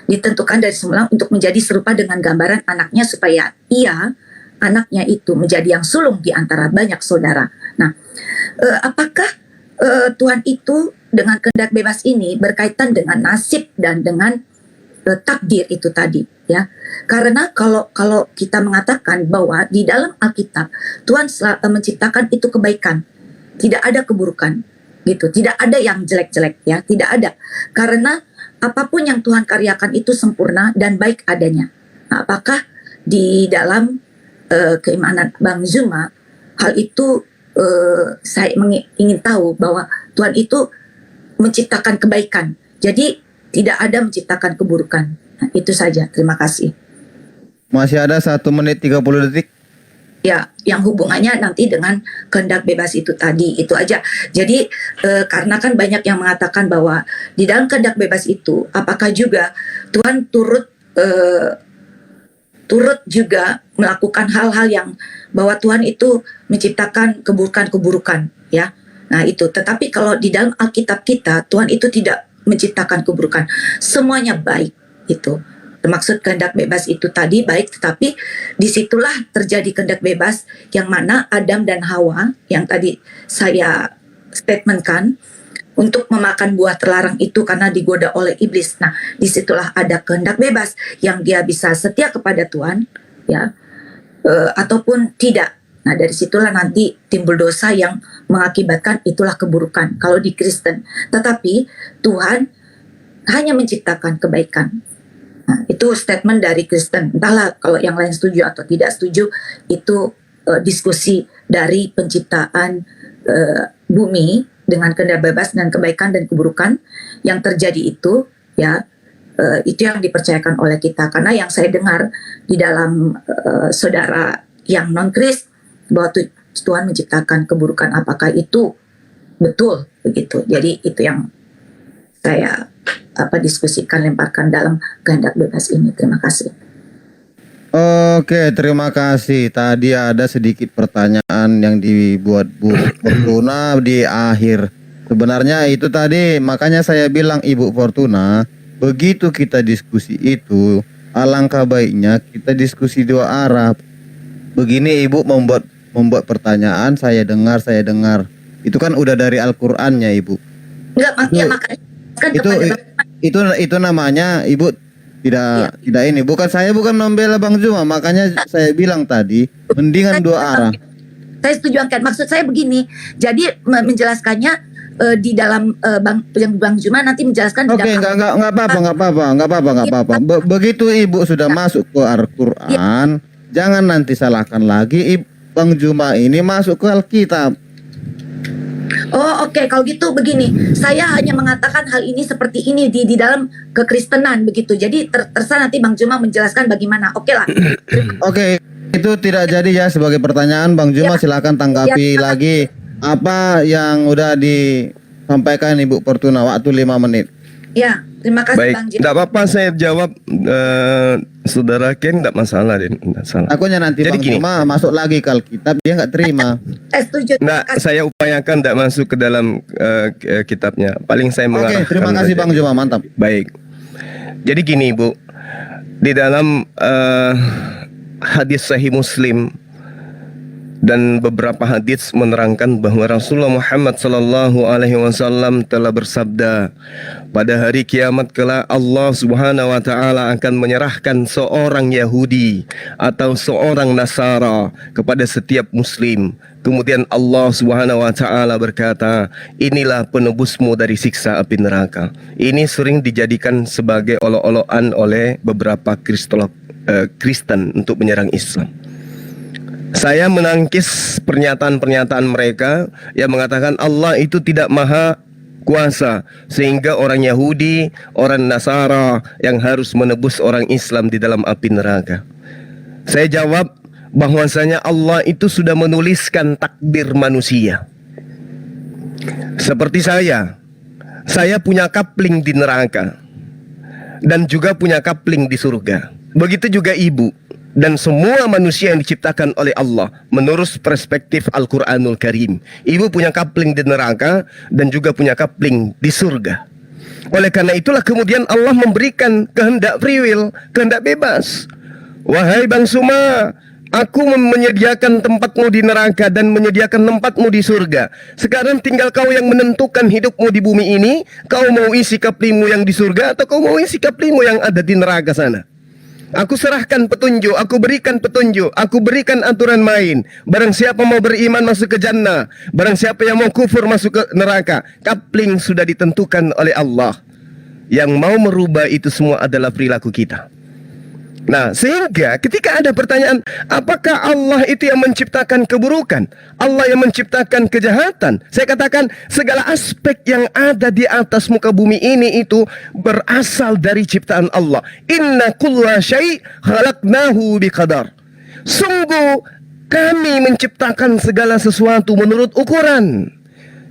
ditentukan dari semula untuk menjadi serupa dengan gambaran anaknya supaya anaknya itu menjadi yang sulung di antara banyak saudara. Nah, apakah Tuhan itu dengan kehendak bebas ini berkaitan dengan nasib dan dengan takdir itu tadi, ya? Karena kalau kita mengatakan bahwa di dalam Alkitab Tuhan menciptakan itu kebaikan, tidak ada keburukan. Gitu, tidak ada yang jelek-jelek, ya, tidak ada, karena apapun yang Tuhan karyakan itu sempurna dan baik adanya. Nah, apakah di dalam keimanan Bang Zuma hal itu saya ingin tahu bahwa Tuhan itu menciptakan kebaikan, jadi tidak ada menciptakan keburukan. Nah, itu saja, terima kasih. Masih ada 1 menit 30 detik. Ya, yang hubungannya nanti dengan kehendak bebas itu tadi, itu aja. Jadi karena kan banyak yang mengatakan bahwa di dalam kehendak bebas itu, apakah juga Tuhan turut juga melakukan hal-hal yang bahwa Tuhan itu menciptakan keburukan-keburukan, ya. Nah itu. Tetapi kalau di dalam Alkitab kita, Tuhan itu tidak menciptakan keburukan, semuanya baik itu. Maksud kehendak bebas itu tadi baik, tetapi disitulah terjadi kehendak bebas yang mana Adam dan Hawa yang tadi saya statementkan untuk memakan buah terlarang itu karena digoda oleh iblis. Nah, disitulah ada kehendak bebas yang dia bisa setia kepada Tuhan, ya, ataupun tidak. Nah, dari situlah nanti timbul dosa yang mengakibatkan itulah keburukan kalau di Kristen. Tetapi Tuhan hanya menciptakan kebaikan. Nah, itu statement dari Kristen. Entahlah kalau yang lain setuju atau tidak setuju, itu diskusi dari penciptaan bumi dengan kehendak bebas dan kebaikan dan keburukan yang terjadi itu, ya, itu yang dipercayakan oleh kita. Karena yang saya dengar di dalam saudara yang non-Kris bahwa Tuhan menciptakan keburukan, apakah itu betul begitu? Jadi itu yang saya diskusikan, lemparkan dalam kehendak bebas ini. Terima kasih. Oke, terima kasih. Tadi ada sedikit pertanyaan yang dibuat Bu Fortuna di akhir. Sebenarnya itu tadi, makanya saya bilang Ibu Fortuna, begitu kita diskusi itu, alangkah baiknya kita diskusi dua arah. Begini Ibu membuat pertanyaan, saya dengar. Itu kan udah dari Al-Qur'annya, Ibu. Enggak, makanya kan itu namanya Ibu tidak ini. Bukan membela Bang Zuma, makanya saya bilang tadi mendingan dua arah. Saya setuju angkat. Maksud saya begini. Jadi menjelaskannya di dalam Bang Zuma nanti menjelaskan. Oke, enggak apa-apa. Begitu Ibu sudah masuk ke Al-Qur'an, jangan nanti salahkan lagi Bang Zuma ini masuk ke Alkitab. Oh oke, kalau gitu begini, saya hanya mengatakan hal ini seperti ini di dalam kekristenan begitu. Jadi terserah nanti Bang Zuma menjelaskan bagaimana. Oke lah. Oke, itu tidak jadi ya sebagai pertanyaan. Bang Zuma silakan tanggapi lagi apa yang udah disampaikan Ibu Fortuna, waktu 5 menit. Ya, terima kasih Baik, Bang Jim. tidak apa-apa saya jawab saudara Ken, tidak masalah deh, tidak salah. Akunya nanti Jadi Bang gini. Juma masuk lagi ke Alkitab, dia nggak terima. Setuju. Terima Nggak, kasih. saya upayakan tidak masuk ke dalam kitabnya. Paling saya Oke, mengarahkan. terima kasih saja. Bang Juma, mantap. Baik. Jadi gini Bu, di dalam hadis Sahih Muslim dan beberapa hadis menerangkan bahwa Rasulullah Muhammad sallallahu alaihi wasallam telah bersabda, pada hari kiamat kelak Allah Subhanahu wa taala akan menyerahkan seorang Yahudi atau seorang Nasara kepada setiap muslim. Kemudian Allah Subhanahu wa taala berkata, inilah penebusmu dari siksa api neraka. Ini sering dijadikan sebagai olok-olokan oleh beberapa Kristen untuk menyerang Islam. Saya menangkis pernyataan-pernyataan mereka yang mengatakan Allah itu tidak maha kuasa sehingga orang Yahudi, orang Nasara yang harus menebus orang Islam di dalam api neraka. Saya jawab bahwasanya Allah itu sudah menuliskan takdir manusia. Seperti saya punya kapling di neraka dan juga punya kapling di surga. Begitu juga ibu dan semua manusia yang diciptakan oleh Allah menurut perspektif Al-Quranul Karim. Ibu punya kapling di neraka dan juga punya kapling di surga. Oleh karena itulah kemudian Allah memberikan kehendak free will, kehendak bebas. Wahai Bang aku menyediakan tempatmu di neraka dan menyediakan tempatmu di surga. Sekarang tinggal kau yang menentukan hidupmu di bumi ini. Kau mau isi kaplingmu yang di surga atau kau mau isi kaplingmu yang ada di neraka sana. Aku serahkan petunjuk, aku berikan petunjuk, aku berikan aturan main. Barang siapa mau beriman masuk ke jannah, barang siapa yang mau kufur masuk ke neraka. Kapling sudah ditentukan oleh Allah. Yang mau merubah itu semua adalah perilaku kita. Nah, sehingga ketika ada pertanyaan, apakah Allah itu yang menciptakan keburukan? Allah yang menciptakan kejahatan? Saya katakan, segala aspek yang ada di atas muka bumi ini itu berasal dari ciptaan Allah. Inna kulla syai' khalaqnahu biqadar. Sungguh kami menciptakan segala sesuatu menurut ukuran.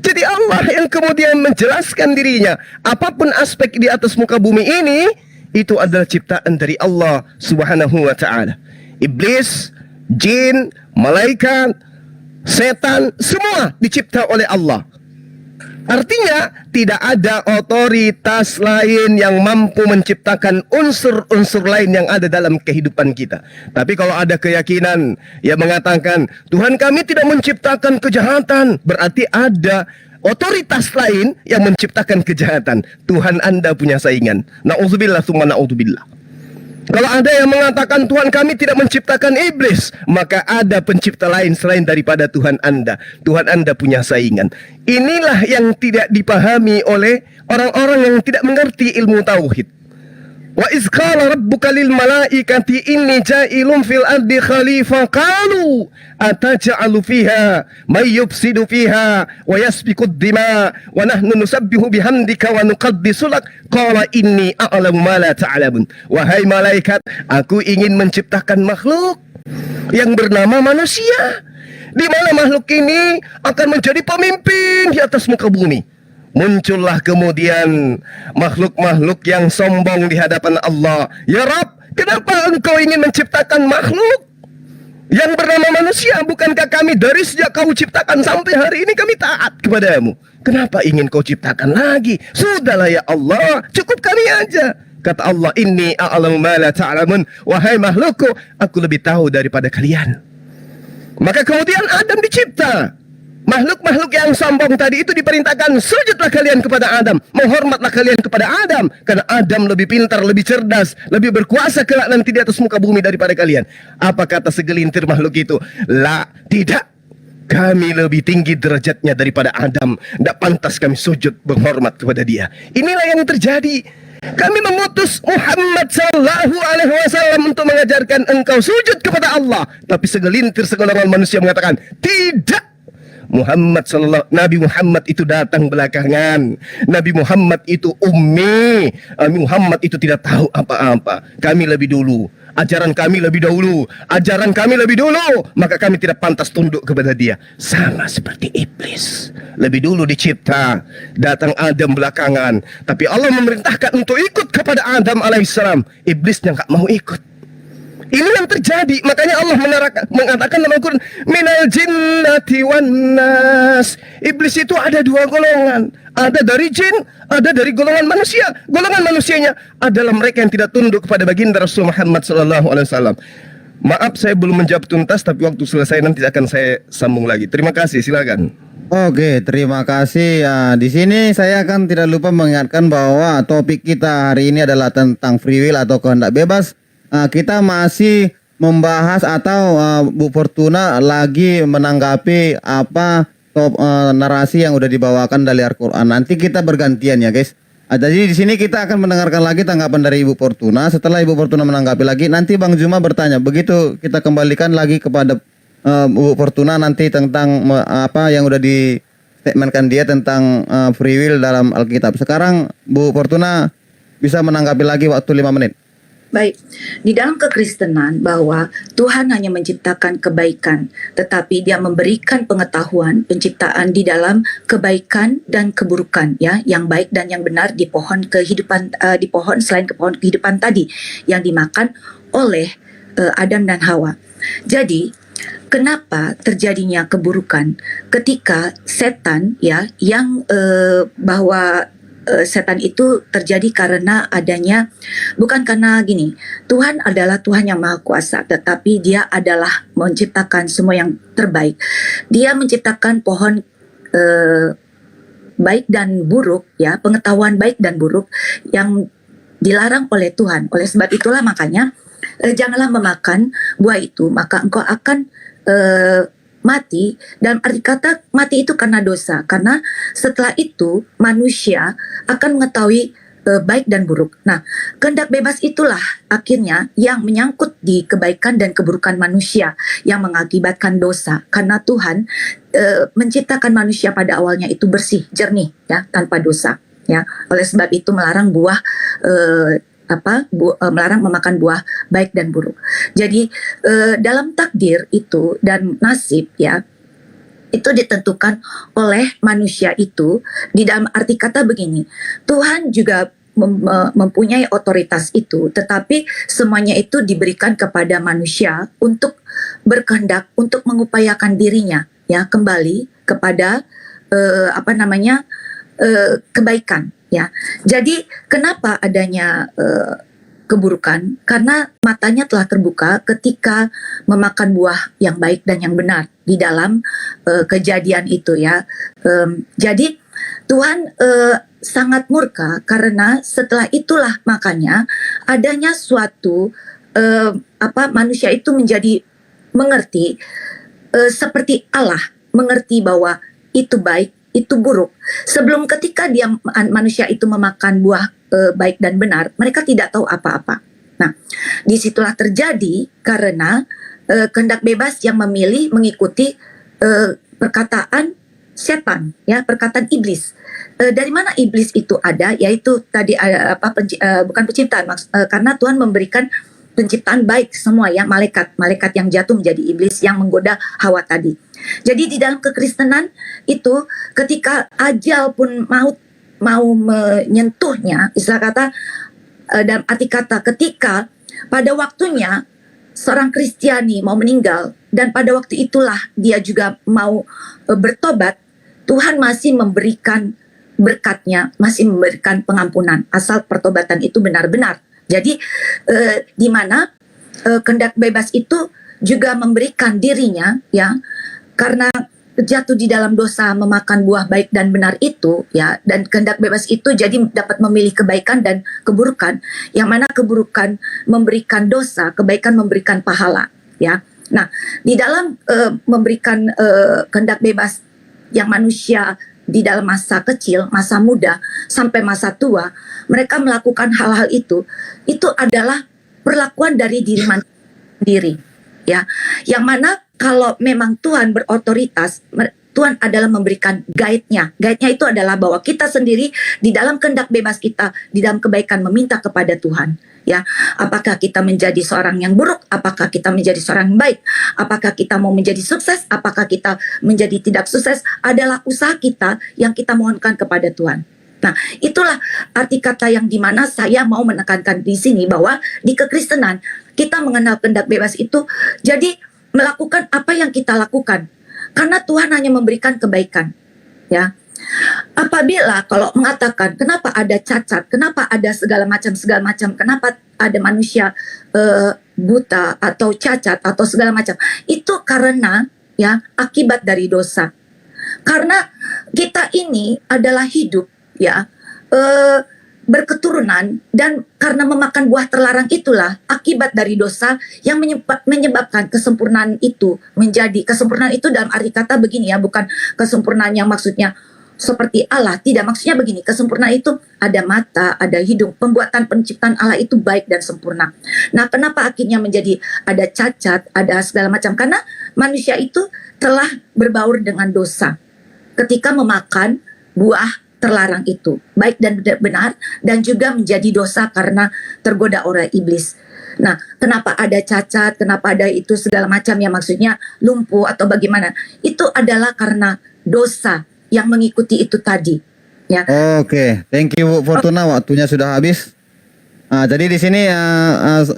Jadi Allah yang kemudian menjelaskan dirinya, apapun aspek di atas muka bumi ini, itu adalah ciptaan dari Allah Subhanahu wa ta'ala. Iblis, jin, malaikat, setan, semua dicipta oleh Allah. Artinya tidak ada otoritas lain yang mampu menciptakan unsur-unsur lain yang ada dalam kehidupan kita. Tapi kalau ada keyakinan yang mengatakan Tuhan kami tidak menciptakan kejahatan, berarti ada otoritas lain yang menciptakan kejahatan. Tuhan Anda punya saingan. Na'udzubillah summa na'udzubillah. Kalau ada yang mengatakan Tuhan kami tidak menciptakan iblis, maka ada pencipta lain selain daripada Tuhan Anda. Tuhan Anda punya saingan. Inilah yang tidak dipahami oleh orang-orang yang tidak mengerti ilmu tauhid. Wa iz qala rabbuka lil malaikati inni ja'ilun fil ardi khalifah qalu ataj'alu fiha may yufsidu fiha wa yasfiku ad-dima wa nahnu nusabbihu bihamdika wa nuqaddisu lak qala inni a'lamu ma la ta'lamun. Wahai malaikat, aku ingin menciptakan makhluk yang bernama manusia, di mana makhluk ini akan menjadi pemimpin di atas muka bumi. Muncullah kemudian makhluk-makhluk yang sombong di hadapan Allah. Ya Rabb, kenapa engkau ingin menciptakan makhluk yang bernama manusia? Bukankah kami dari sejak kau ciptakan sampai hari ini kami taat kepadamu? Kenapa ingin kau ciptakan lagi? Sudahlah ya Allah, cukup kami aja. Kata Allah, inni a'lamu ma la ta'lamun. Wahai makhlukku, aku lebih tahu daripada kalian. Maka kemudian Adam dicipta. Makhluk-makhluk yang sombong tadi itu diperintahkan, sujudlah kalian kepada Adam, menghormatlah kalian kepada Adam, karena Adam lebih pintar, lebih cerdas, lebih berkuasa kelak nanti di atas muka bumi daripada kalian. Apa kata segelintir makhluk itu? La, tidak. Kami lebih tinggi derajatnya daripada Adam. Tidak pantas kami sujud menghormat kepada dia. Inilah yang terjadi. Kami mengutus Muhammad sallallahu alaihi wasallam untuk mengajarkan engkau sujud kepada Allah. Tapi segelintir segolongan manusia mengatakan, tidak. Nabi Muhammad itu datang belakangan. Nabi Muhammad itu ummi. Nabi Muhammad itu tidak tahu apa-apa. Kami lebih dulu. Ajaran kami lebih dahulu. Ajaran kami lebih dulu. Maka kami tidak pantas tunduk kepada dia. Sama seperti iblis. Lebih dulu dicipta. Datang Adam belakangan. Tapi Allah memerintahkan untuk ikut kepada Adam alaihissalam. Iblisnya enggak mau ikut. Ini yang terjadi. Makanya Allah mengatakan dalam Al-Quran, minal jinnati wan nas. Iblis itu ada dua golongan. Ada dari jin, ada dari golongan manusia. Golongan manusianya adalah mereka yang tidak tunduk kepada baginda Rasul Muhammad SAW. Maaf saya belum menjawab tuntas, tapi waktu selesai nanti akan saya sambung lagi. Terima kasih, silakan. Oke, terima kasih. Di sini saya akan tidak lupa mengingatkan bahwa topik kita hari ini adalah tentang free will atau kehendak bebas. Kita masih membahas atau Bu Fortuna lagi menanggapi apa narasi yang udah dibawakan dari Al-Quran. Nanti kita bergantian ya guys. Jadi di sini kita akan mendengarkan lagi tanggapan dari Ibu Fortuna. Setelah Ibu Fortuna menanggapi lagi, nanti Bang Juma bertanya. Begitu kita kembalikan lagi kepada Bu Fortuna nanti tentang apa yang udah di statementkan dia tentang free will dalam Alkitab. Sekarang Bu Fortuna bisa menanggapi lagi waktu 5 menit. Baik, di dalam kekristenan bahwa Tuhan hanya menciptakan kebaikan, tetapi Dia memberikan pengetahuan penciptaan di dalam kebaikan dan keburukan, ya, yang baik dan yang benar di pohon kehidupan, di pohon selain ke pohon kehidupan tadi yang dimakan oleh Adam dan Hawa. Jadi kenapa terjadinya keburukan ketika setan, ya, yang bahwa setan itu terjadi karena adanya, bukan karena gini, Tuhan adalah Tuhan yang Maha Kuasa, tetapi Dia adalah menciptakan semua yang terbaik. Dia menciptakan pohon baik dan buruk, ya, pengetahuan baik dan buruk yang dilarang oleh Tuhan. Oleh sebab itulah makanya janganlah memakan buah itu, maka engkau akan mati. Dalam arti kata mati itu karena dosa, karena setelah itu manusia akan mengetahui baik dan buruk. Nah, kehendak bebas itulah akhirnya yang menyangkut di kebaikan dan keburukan manusia yang mengakibatkan dosa, karena Tuhan menciptakan manusia pada awalnya itu bersih, jernih, ya, tanpa dosa, ya. Oleh sebab itu melarang buah melarang memakan buah baik dan buruk. Jadi dalam takdir itu dan nasib, ya, itu ditentukan oleh manusia itu. Di dalam arti kata begini, Tuhan juga mempunyai otoritas itu, tetapi semuanya itu diberikan kepada manusia untuk berkehendak, untuk mengupayakan dirinya, ya, kembali kepada kebaikan, ya. Jadi kenapa adanya keburukan? Karena matanya telah terbuka ketika memakan buah yang baik dan yang benar di dalam kejadian itu, ya. Jadi Tuhan sangat murka karena setelah itulah makanya adanya suatu manusia itu menjadi mengerti seperti Allah, mengerti bahwa itu baik, itu buruk. Sebelum ketika manusia itu memakan buah baik dan benar, mereka tidak tahu apa-apa. Nah, disitulah terjadi karena kehendak bebas yang memilih mengikuti perkataan setan, ya, perkataan iblis. Dari mana iblis itu ada? Yaitu tadi bukan penciptaan, karena Tuhan memberikan penciptaan baik semua, ya, malaikat yang jatuh menjadi iblis yang menggoda Hawa tadi. Jadi di dalam kekristenan itu ketika ajal pun mau menyentuhnya, istilah kata dalam arti kata ketika pada waktunya seorang Kristiani mau meninggal dan pada waktu itulah dia juga mau bertobat, Tuhan masih memberikan berkatnya, masih memberikan pengampunan asal pertobatan itu benar-benar. Jadi di mana kehendak bebas itu juga memberikan dirinya, ya, karena jatuh di dalam dosa memakan buah baik dan benar itu, ya, dan kehendak bebas itu jadi dapat memilih kebaikan dan keburukan, yang mana keburukan memberikan dosa, kebaikan memberikan pahala, ya. Nah, di dalam memberikan kehendak bebas yang manusia di dalam masa kecil, masa muda sampai masa tua, mereka melakukan hal-hal itu adalah perlakuan dari diri manusia sendiri, ya, yang mana kalau memang Tuhan berotoritas, Tuhan adalah memberikan guide-nya. Guide-nya itu adalah bahwa kita sendiri di dalam kehendak bebas kita, di dalam kebaikan meminta kepada Tuhan. Ya, apakah kita menjadi seorang yang buruk? Apakah kita menjadi seorang yang baik? Apakah kita mau menjadi sukses? Apakah kita menjadi tidak sukses? Adalah usaha kita yang kita mohonkan kepada Tuhan. Nah, itulah arti kata yang dimana saya mau menekankan di sini bahwa di kekristenan kita mengenal kehendak bebas itu jadi melakukan apa yang kita lakukan. Karena Tuhan hanya memberikan kebaikan, ya. Apabila kalau mengatakan kenapa ada cacat, kenapa ada segala macam, kenapa ada manusia buta atau cacat atau segala macam, itu karena ya akibat dari dosa. Karena kita ini adalah hidup ya berketurunan, dan karena memakan buah terlarang itulah akibat dari dosa yang menyebabkan kesempurnaan itu menjadi kesempurnaan itu dalam arti kata begini ya, bukan kesempurnaan yang maksudnya seperti Allah, tidak, maksudnya begini, kesempurnaan itu ada mata, ada hidung, pembuatan penciptaan Allah itu baik dan sempurna. Nah, kenapa akhirnya menjadi ada cacat, ada segala macam? Karena manusia itu telah berbaur dengan dosa ketika memakan buah terlarang itu, baik dan benar, dan juga menjadi dosa karena tergoda oleh iblis. Nah, kenapa ada cacat, kenapa ada itu segala macam ya, maksudnya lumpuh atau bagaimana? Itu adalah karena dosa yang mengikuti itu tadi. Ya. Oke, thank you Bu Fortuna, waktunya sudah habis. Nah, jadi di sini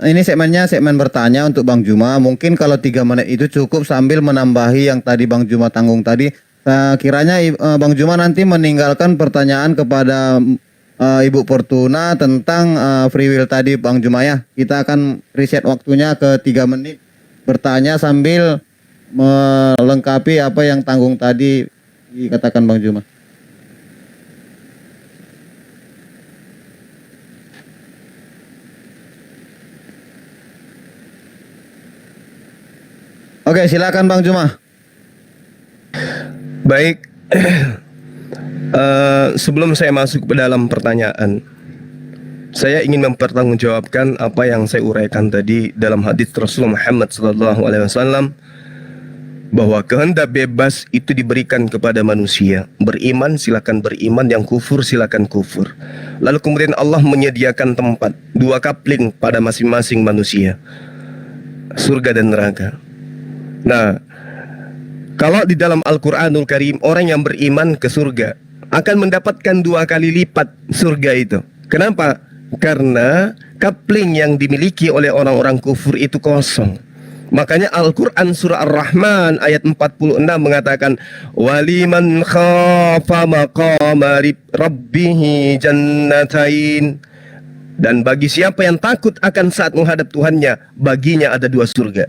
ini segmen bertanya untuk Bang Juma. Mungkin kalau 3 menit itu cukup sambil menambahi yang tadi Bang Juma tanggung tadi. Kiranya Bang Juma nanti meninggalkan pertanyaan kepada Ibu Fortuna tentang free will tadi Bang Juma ya. Kita akan reset waktunya ke 3 menit bertanya sambil melengkapi apa yang tanggung tadi dikatakan Bang Juma. Oke, silakan Bang Juma. Baik, sebelum saya masuk ke dalam pertanyaan, saya ingin mempertanggungjawabkan apa yang saya uraikan tadi dalam hadis Rasulullah Muhammad SAW, bahwa kehendak bebas itu diberikan kepada manusia. Beriman silakan beriman, yang kufur silakan kufur. Lalu kemudian Allah menyediakan tempat 2 kapling pada masing-masing manusia, surga dan neraka. Nah, kalau di dalam Al-Quranul Karim, orang yang beriman ke surga akan mendapatkan 2 kali lipat surga itu. Kenapa? Karena kapling yang dimiliki oleh orang-orang kufur itu kosong. Makanya Al-Quran surah Ar-Rahman ayat 46 mengatakan, waliman khafa maqama rabbihi jannatain. Dan bagi siapa yang takut akan saat menghadap Tuhannya, baginya ada 2 surga.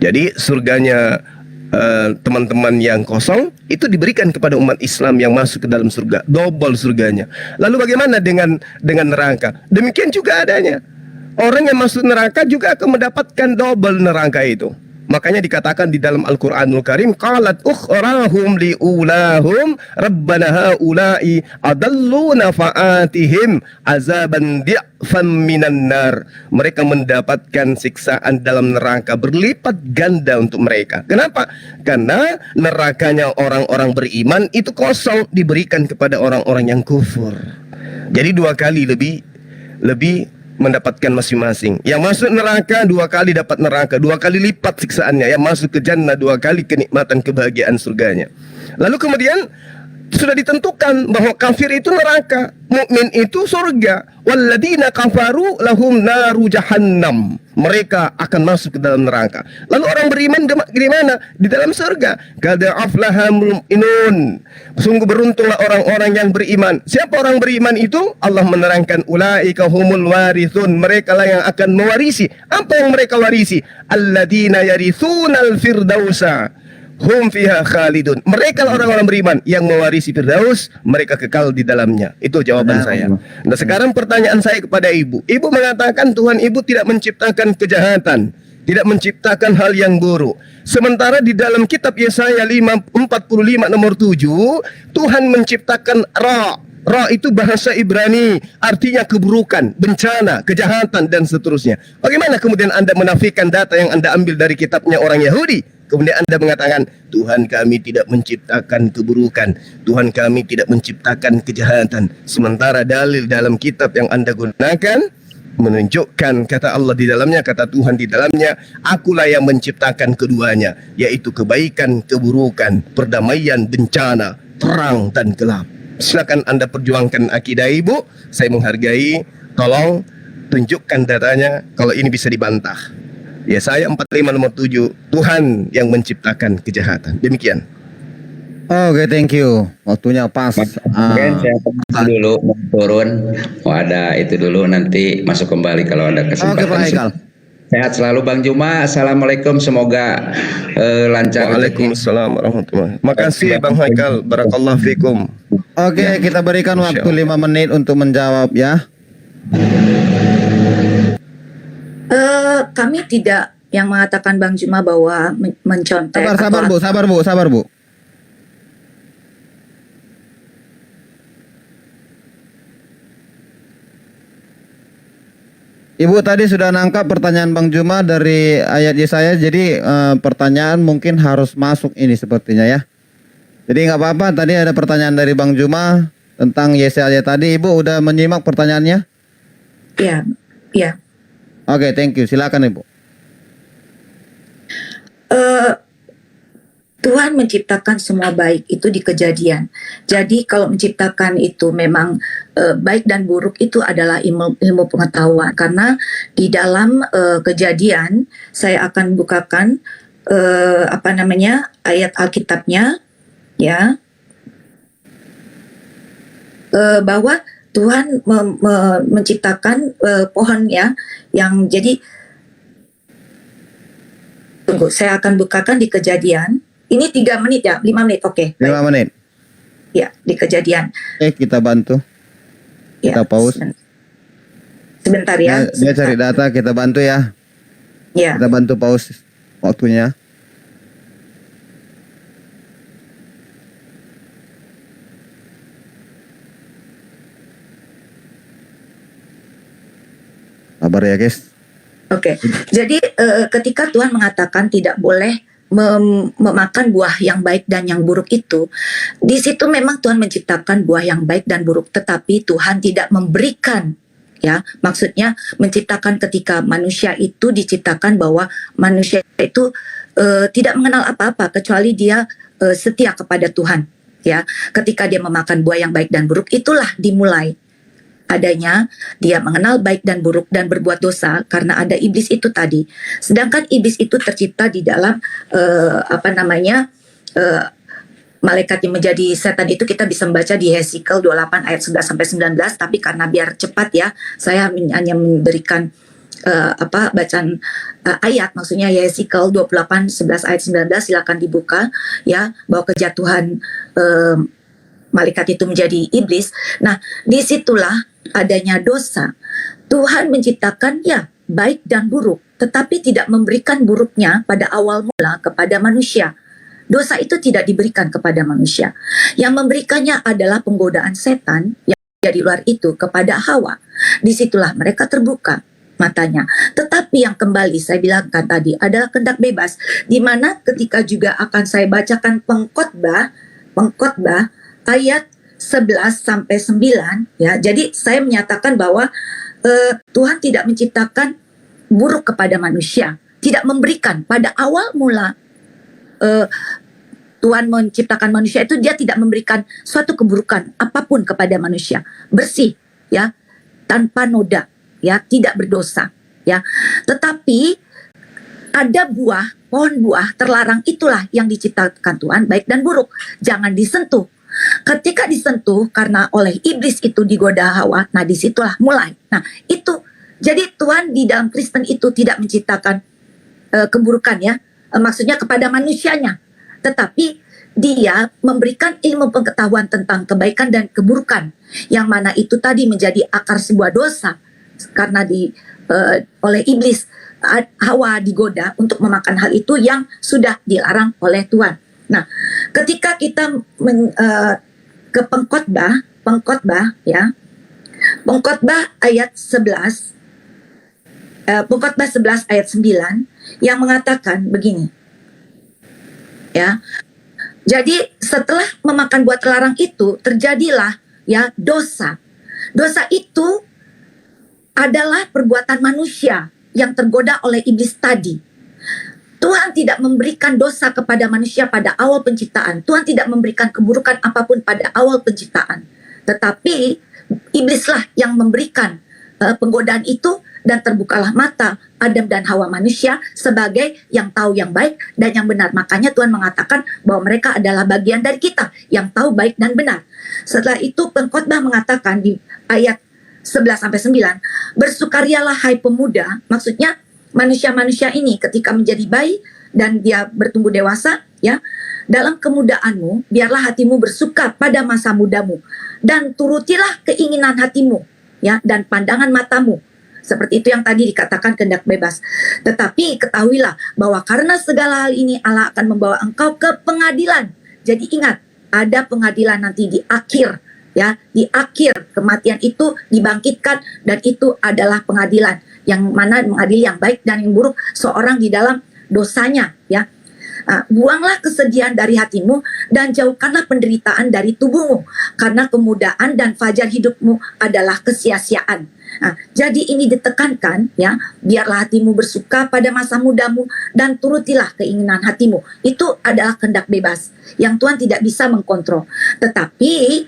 Jadi surganya teman-teman yang kosong itu diberikan kepada umat Islam yang masuk ke dalam surga, double surganya. Lalu bagaimana dengan neraka? Demikian juga adanya. Orang yang masuk neraka juga akan mendapatkan double neraka itu. Makanya dikatakan di dalam Al-Quranul Karim, qalat ukhrahum liulahum rabbana haula'i adalluna fa'atihim azaban di'fan minan nar. Mereka mendapatkan siksaan dalam neraka berlipat ganda untuk mereka. Kenapa? Karena nerakanya orang-orang beriman itu kosong, diberikan kepada orang-orang yang kufur. Jadi 2 kali lebih mendapatkan masing-masing. Yang masuk neraka 2 kali dapat neraka, 2 kali lipat siksaannya. Yang masuk ke jannah 2 kali kenikmatan kebahagiaan surganya. Lalu kemudian sudah ditentukan bahwa kafir itu neraka, mukmin itu surga. Walladzina kafaru lahum naru jahannam. Mereka akan masuk ke dalam neraka. Lalu orang beriman di mana? Di dalam surga. Qad aflaha mu'minun. Sungguh beruntunglah orang-orang yang beriman. Siapa orang beriman itu? Allah menerangkan, ulaika humul warithun. Mereka lah yang akan mewarisi. Apa yang mereka warisi? Alladzina yarithunal firdausa hum fiha khalidun. Mereka lah orang-orang beriman yang mewarisi Firdaus, mereka kekal di dalamnya. Itu jawaban saya. Nah, sekarang pertanyaan saya kepada Ibu. Ibu mengatakan Tuhan Ibu tidak menciptakan kejahatan, tidak menciptakan hal yang buruk. Sementara di dalam kitab Yesaya 45 nomor 7, Tuhan menciptakan Ra. Ra itu bahasa Ibrani, artinya keburukan, bencana, kejahatan, dan seterusnya. Bagaimana kemudian Anda menafikan data yang Anda ambil dari kitabnya orang Yahudi? Kemudian Anda mengatakan, Tuhan kami tidak menciptakan keburukan, Tuhan kami tidak menciptakan kejahatan. Sementara dalil dalam kitab yang Anda gunakan menunjukkan kata Allah di dalamnya, kata Tuhan di dalamnya, akulah yang menciptakan keduanya, yaitu kebaikan, keburukan, perdamaian, bencana, terang dan gelap. Silakan Anda perjuangkan akidah Ibu, saya menghargai. Tolong tunjukkan datanya kalau ini bisa dibantah. Ya, saya 45 nomor 7, Tuhan yang menciptakan kejahatan. Demikian. Oke, thank you. Waktunya pas. Mungkin saya dulu mau turun. Ada itu dulu, nanti masuk kembali kalau ada kesempatan. Oke, Pak Haikal. Sehat selalu Bang Juma. Assalamualaikum, semoga lancar. Waalaikumsalam warahmatullahi wabarakatuh. Makasih Bang Haikal, barakallahu fikum. Oke, kita berikan waktu 5 menit untuk menjawab ya. Kami tidak yang mengatakan Bang Juma bahwa mencontek. Sabar Bu. Ibu tadi sudah nangkap pertanyaan Bang Juma dari ayat Yesaya, jadi pertanyaan mungkin harus masuk ini sepertinya ya. Jadi nggak apa-apa, tadi ada pertanyaan dari Bang Juma tentang Yesaya tadi, Ibu udah menyimak pertanyaannya? Iya. Oke, thank you. Silakan Ibu. Tuhan menciptakan semua baik itu di Kejadian. Jadi kalau menciptakan itu memang baik dan buruk itu adalah ilmu pengetahuan. Karena di dalam Kejadian saya akan bukakan ayat Alkitabnya ya, bahwa Tuhan menciptakan pohon ya, yang jadi tunggu, saya akan bukakan di Kejadian. Ini 3 menit ya, 5 menit, oke. 5 menit. Ya, di Kejadian. Kita bantu. Ya, Kita pause. Sebentar ya. Dia cari data, kita bantu ya. Ya. Kita bantu pause waktunya. Sabar ya guys. Oke. Jadi ketika Tuhan mengatakan tidak boleh memakan buah yang baik dan yang buruk itu, di situ memang Tuhan menciptakan buah yang baik dan buruk, tetapi Tuhan tidak memberikan, ya, maksudnya menciptakan ketika manusia itu diciptakan bahwa manusia itu tidak mengenal apa-apa kecuali dia setia kepada Tuhan, ya. Ketika dia memakan buah yang baik dan buruk, itulah dimulai adanya dia mengenal baik dan buruk dan berbuat dosa karena ada iblis itu tadi. Sedangkan iblis itu tercipta di dalam malaikat yang menjadi setan itu kita bisa membaca di Hesekiel 28 ayat 11 sampai 19, tapi karena biar cepat ya, saya hanya memberikan bacaan ayat, maksudnya Hesekiel 28 11 ayat 19, silakan dibuka ya, bahwa kejatuhan malaikat itu menjadi iblis. Nah, disitulah adanya dosa. Tuhan menciptakan ya baik dan buruk, tetapi tidak memberikan buruknya pada awal mula kepada manusia. Dosa itu tidak diberikan kepada manusia. Yang memberikannya adalah penggodaan setan yang dari luar itu kepada Hawa. Disitulah mereka terbuka matanya. Tetapi yang kembali saya bilangkan tadi adalah kehendak bebas, di mana ketika juga akan saya bacakan pengkhotbah ayat 11 sampai 9 ya. Jadi saya menyatakan bahwa Tuhan tidak menciptakan buruk kepada manusia, tidak memberikan pada awal mula Tuhan menciptakan manusia itu, dia tidak memberikan suatu keburukan apapun kepada manusia, bersih ya, tanpa noda ya, tidak berdosa ya. Tetapi ada pohon buah terlarang, itulah yang diciptakan Tuhan baik dan buruk, jangan disentuh. Ketika disentuh karena oleh iblis itu digoda Hawa, nah disitulah mulai. Nah itu, jadi Tuhan di dalam Kristen itu tidak menciptakan keburukan ya, maksudnya kepada manusianya, tetapi dia memberikan ilmu pengetahuan tentang kebaikan dan keburukan, yang mana itu tadi menjadi akar sebuah dosa karena oleh iblis Hawa digoda untuk memakan hal itu yang sudah dilarang oleh Tuhan. Nah, ketika kita ke pengkhotbah ya, pengkhotbah ayat 11, pengkhotbah 11 ayat 9 yang mengatakan begini. ya. Jadi setelah memakan buah terlarang itu terjadilah ya dosa. Dosa itu adalah perbuatan manusia yang tergoda oleh iblis tadi. Tuhan tidak memberikan dosa kepada manusia pada awal penciptaan. Tuhan tidak memberikan keburukan apapun pada awal penciptaan. Tetapi iblislah yang memberikan penggodaan itu, dan terbukalah mata Adam dan Hawa manusia sebagai yang tahu yang baik dan yang benar. Makanya Tuhan mengatakan bahwa mereka adalah bagian dari kita yang tahu baik dan benar. Setelah itu pengkhotbah mengatakan di ayat 11-9, bersukarialah hai pemuda, maksudnya manusia-manusia ini ketika menjadi bayi dan dia bertumbuh dewasa, ya, dalam kemudaanmu biarlah hatimu bersuka pada masa mudamu dan turutilah keinginan hatimu, ya, dan pandangan matamu. Seperti itu yang tadi dikatakan kehendak bebas. Tetapi ketahuilah bahwa karena segala hal ini Allah akan membawa engkau ke pengadilan. Jadi ingat, ada pengadilan nanti di akhir, ya, di akhir kematian itu dibangkitkan, dan itu adalah pengadilan yang mana mengadili yang baik dan yang buruk seorang di dalam dosanya, ya. Buanglah kesedihan dari hatimu dan jauhkanlah penderitaan dari tubuhmu, karena kemudahan dan fajar hidupmu adalah kesia-siaan. Jadi ini ditekankan, ya, biarlah hatimu bersuka pada masa mudamu dan turutilah keinginan hatimu. Itu adalah kehendak bebas yang Tuhan tidak bisa mengkontrol. Tetapi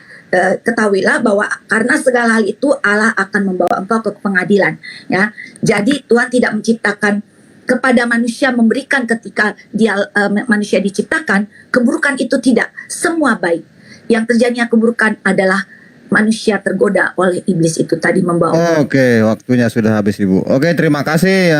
ketahuilah bahwa karena segala hal itu Allah akan membawa engkau ke pengadilan, ya. Jadi Tuhan tidak menciptakan kepada manusia, memberikan ketika dia manusia diciptakan keburukan, itu tidak. Semua baik. Yang terjadinya keburukan adalah manusia tergoda oleh iblis itu tadi membawa. Oke, waktunya sudah habis Ibu. Oke, terima kasih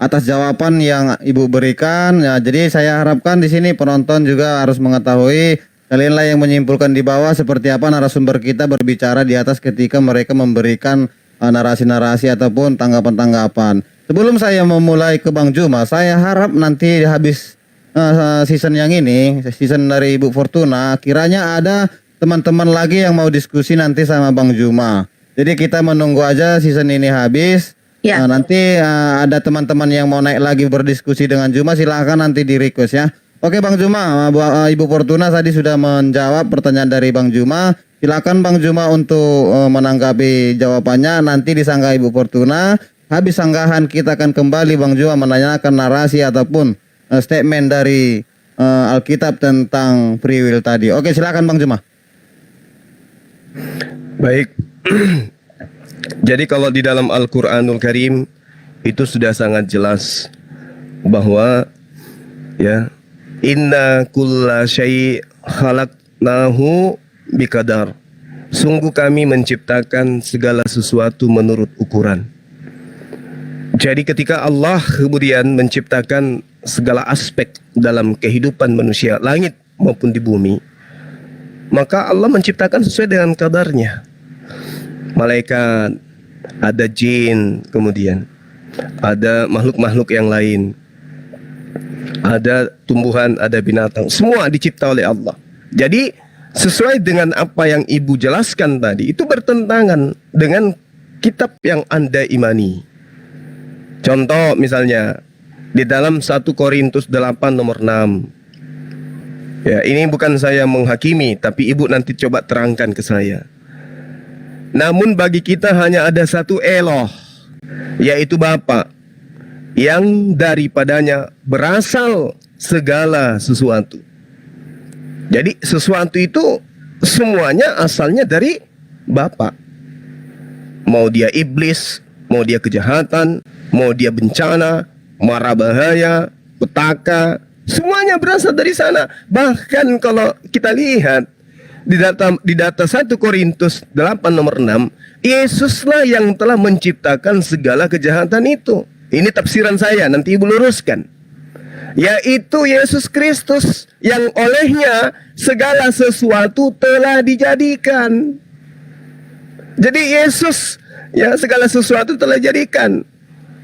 atas jawaban yang Ibu berikan. Ya, jadi saya harapkan di sini penonton juga harus mengetahui, kalianlah yang menyimpulkan di bawah seperti apa narasumber kita berbicara di atas ketika mereka memberikan narasi-narasi ataupun tanggapan-tanggapan. Sebelum saya memulai ke Bang Juma, saya harap nanti habis season yang ini, season dari Ibu Fortuna, kiranya ada teman-teman lagi yang mau diskusi nanti sama Bang Juma. Jadi kita menunggu aja season ini habis. Ya. Nanti ada teman-teman yang mau naik lagi berdiskusi dengan Juma, silahkan nanti di request ya. Oke Bang Juma, Ibu Fortuna tadi sudah menjawab pertanyaan dari Bang Juma. Silakan Bang Juma untuk menanggapi jawabannya. Nanti disangga Ibu Fortuna. Habis sanggahan kita akan kembali Bang Juma menanyakan narasi ataupun statement dari Alkitab tentang free will tadi. Oke, silakan Bang Juma. Baik. Jadi kalau di dalam Al-Qur'anul Karim itu sudah sangat jelas bahwa ya, inna kulla syai' khalaqnahu biqadar. Sungguh kami menciptakan segala sesuatu menurut ukuran. Jadi ketika Allah kemudian menciptakan segala aspek dalam kehidupan manusia, langit maupun di bumi, maka Allah menciptakan sesuai dengan kadarnya. Malaikat, ada jin, kemudian ada makhluk-makhluk yang lain, ada tumbuhan, ada binatang, semua dicipta oleh Allah. Jadi sesuai dengan apa yang Ibu jelaskan tadi, itu bertentangan dengan kitab yang Anda imani. Contoh misalnya di dalam 1 Korintus 8 nomor 6. Ya, ini bukan saya menghakimi, tapi Ibu nanti coba terangkan ke saya. Namun bagi kita hanya ada satu Eloh, yaitu Bapa, yang daripadanya berasal segala sesuatu. Jadi sesuatu itu semuanya asalnya dari Bapa. Mau dia iblis, mau dia kejahatan, mau dia bencana, mara bahaya, petaka, semuanya berasal dari sana. Bahkan kalau kita lihat di data 1 Korintus 8 nomor 6, Yesuslah yang telah menciptakan segala kejahatan itu. Ini tafsiran saya, nanti Ibu luruskan. Yaitu Yesus Kristus yang olehnya segala sesuatu telah dijadikan. Jadi Yesus, ya, segala sesuatu telah dijadikan.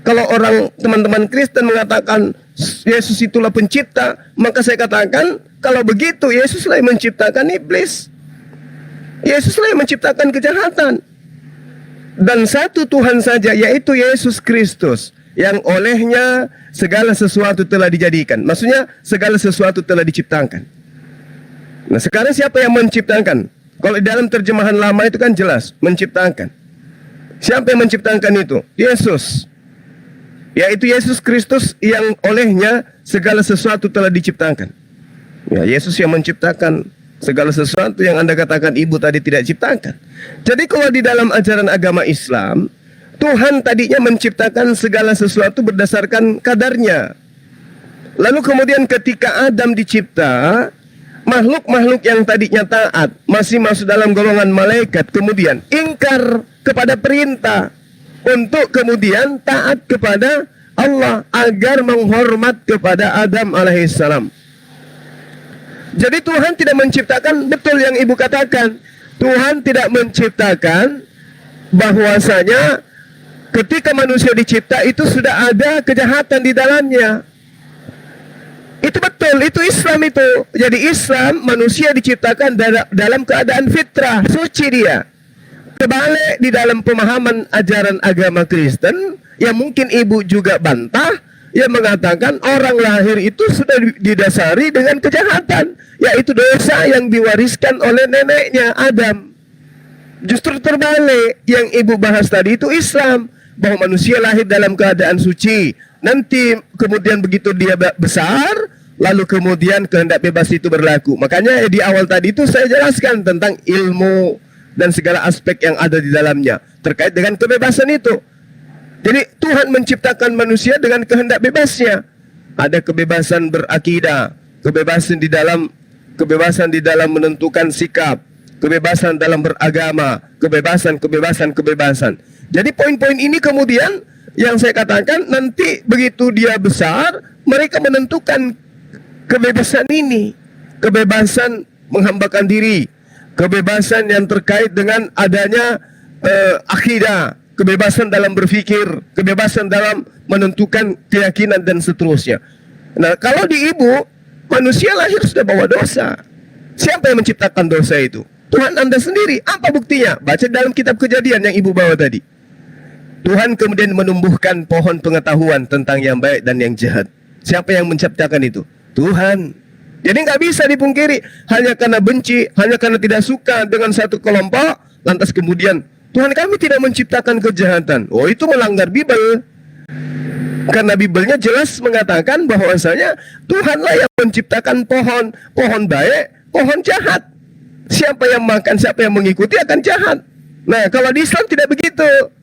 Kalau orang teman-teman Kristen mengatakan Yesus itulah pencipta, maka saya katakan kalau begitu Yesuslah yang menciptakan iblis. Yesuslah yang menciptakan kejahatan. Dan satu Tuhan saja, yaitu Yesus Kristus, yang olehnya segala sesuatu telah dijadikan. Maksudnya segala sesuatu telah diciptakan. Nah, sekarang siapa yang menciptakan? Kalau di dalam terjemahan lama itu kan jelas menciptakan. Siapa yang menciptakan itu? Yesus. Yaitu Yesus Kristus yang olehnya segala sesuatu telah diciptakan. Ya, Yesus yang menciptakan segala sesuatu yang Anda katakan ibu tadi tidak ciptakan. Jadi kalau di dalam ajaran agama Islam, Tuhan tadinya menciptakan segala sesuatu berdasarkan kadarnya. Lalu kemudian ketika Adam dicipta, makhluk-makhluk yang tadinya taat masih masuk dalam golongan malaikat, kemudian ingkar kepada perintah untuk kemudian taat kepada Allah agar menghormat kepada Adam alaihissalam. Jadi Tuhan tidak menciptakan, betul yang ibu katakan, Tuhan tidak menciptakan bahwasanya ketika manusia dicipta itu sudah ada kejahatan di dalamnya. Itu betul, itu Islam itu. Jadi Islam, manusia diciptakan dalam keadaan fitrah, suci dia. Kebalik di dalam pemahaman ajaran agama Kristen, yang mungkin ibu juga bantah, yang mengatakan orang lahir itu sudah didasari dengan kejahatan, yaitu dosa yang diwariskan oleh neneknya Adam. Justru terbalik, yang ibu bahas tadi itu Islam, bahwa manusia lahir dalam keadaan suci. Nanti kemudian begitu dia besar, lalu kemudian kehendak bebas itu berlaku. Makanya di awal tadi itu saya jelaskan tentang ilmu dan segala aspek yang ada di dalamnya terkait dengan kebebasan itu. Jadi Tuhan menciptakan manusia dengan kehendak bebasnya. Ada kebebasan berakidah, kebebasan di dalam menentukan sikap, kebebasan dalam beragama, kebebasan. Jadi poin-poin ini kemudian yang saya katakan nanti begitu dia besar, mereka menentukan kebebasan ini, kebebasan menghambakan diri, kebebasan yang terkait dengan adanya akidah, kebebasan dalam berpikir, kebebasan dalam menentukan keyakinan dan seterusnya. Nah, kalau di ibu, manusia lahir sudah bawa dosa. Siapa yang menciptakan dosa itu? Tuhan Anda sendiri. Apa buktinya? Baca dalam kitab Kejadian yang ibu bawa tadi. Tuhan kemudian menumbuhkan pohon pengetahuan tentang yang baik dan yang jahat. Siapa yang menciptakan itu? Tuhan. Jadi nggak bisa dipungkiri, hanya karena benci, hanya karena tidak suka dengan satu kelompok, lantas kemudian Tuhan kami tidak menciptakan kejahatan. Oh, itu melanggar Bible. Karena Biblenya jelas mengatakan bahwasanya Tuhanlah yang menciptakan pohon baik, pohon jahat. Siapa yang makan, siapa yang mengikuti akan jahat. Nah, kalau di Islam tidak begitu.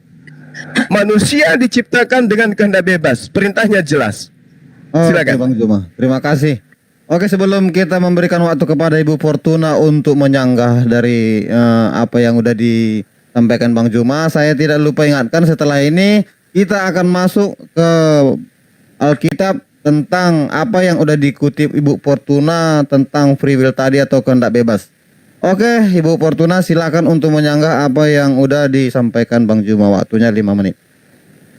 Manusia diciptakan dengan kehendak bebas, perintahnya jelas. Silakan. Oke, Bang Juma, terima kasih. Oke, sebelum kita memberikan waktu kepada Ibu Fortuna untuk menyanggah dari apa yang udah disampaikan Bang Juma, saya tidak lupa ingatkan setelah ini kita akan masuk ke Alkitab tentang apa yang udah dikutip Ibu Fortuna tentang free will tadi atau kehendak bebas. Oke, Ibu Fortuna silakan untuk menyanggah apa yang udah disampaikan Bang Juma. Waktunya 5 menit.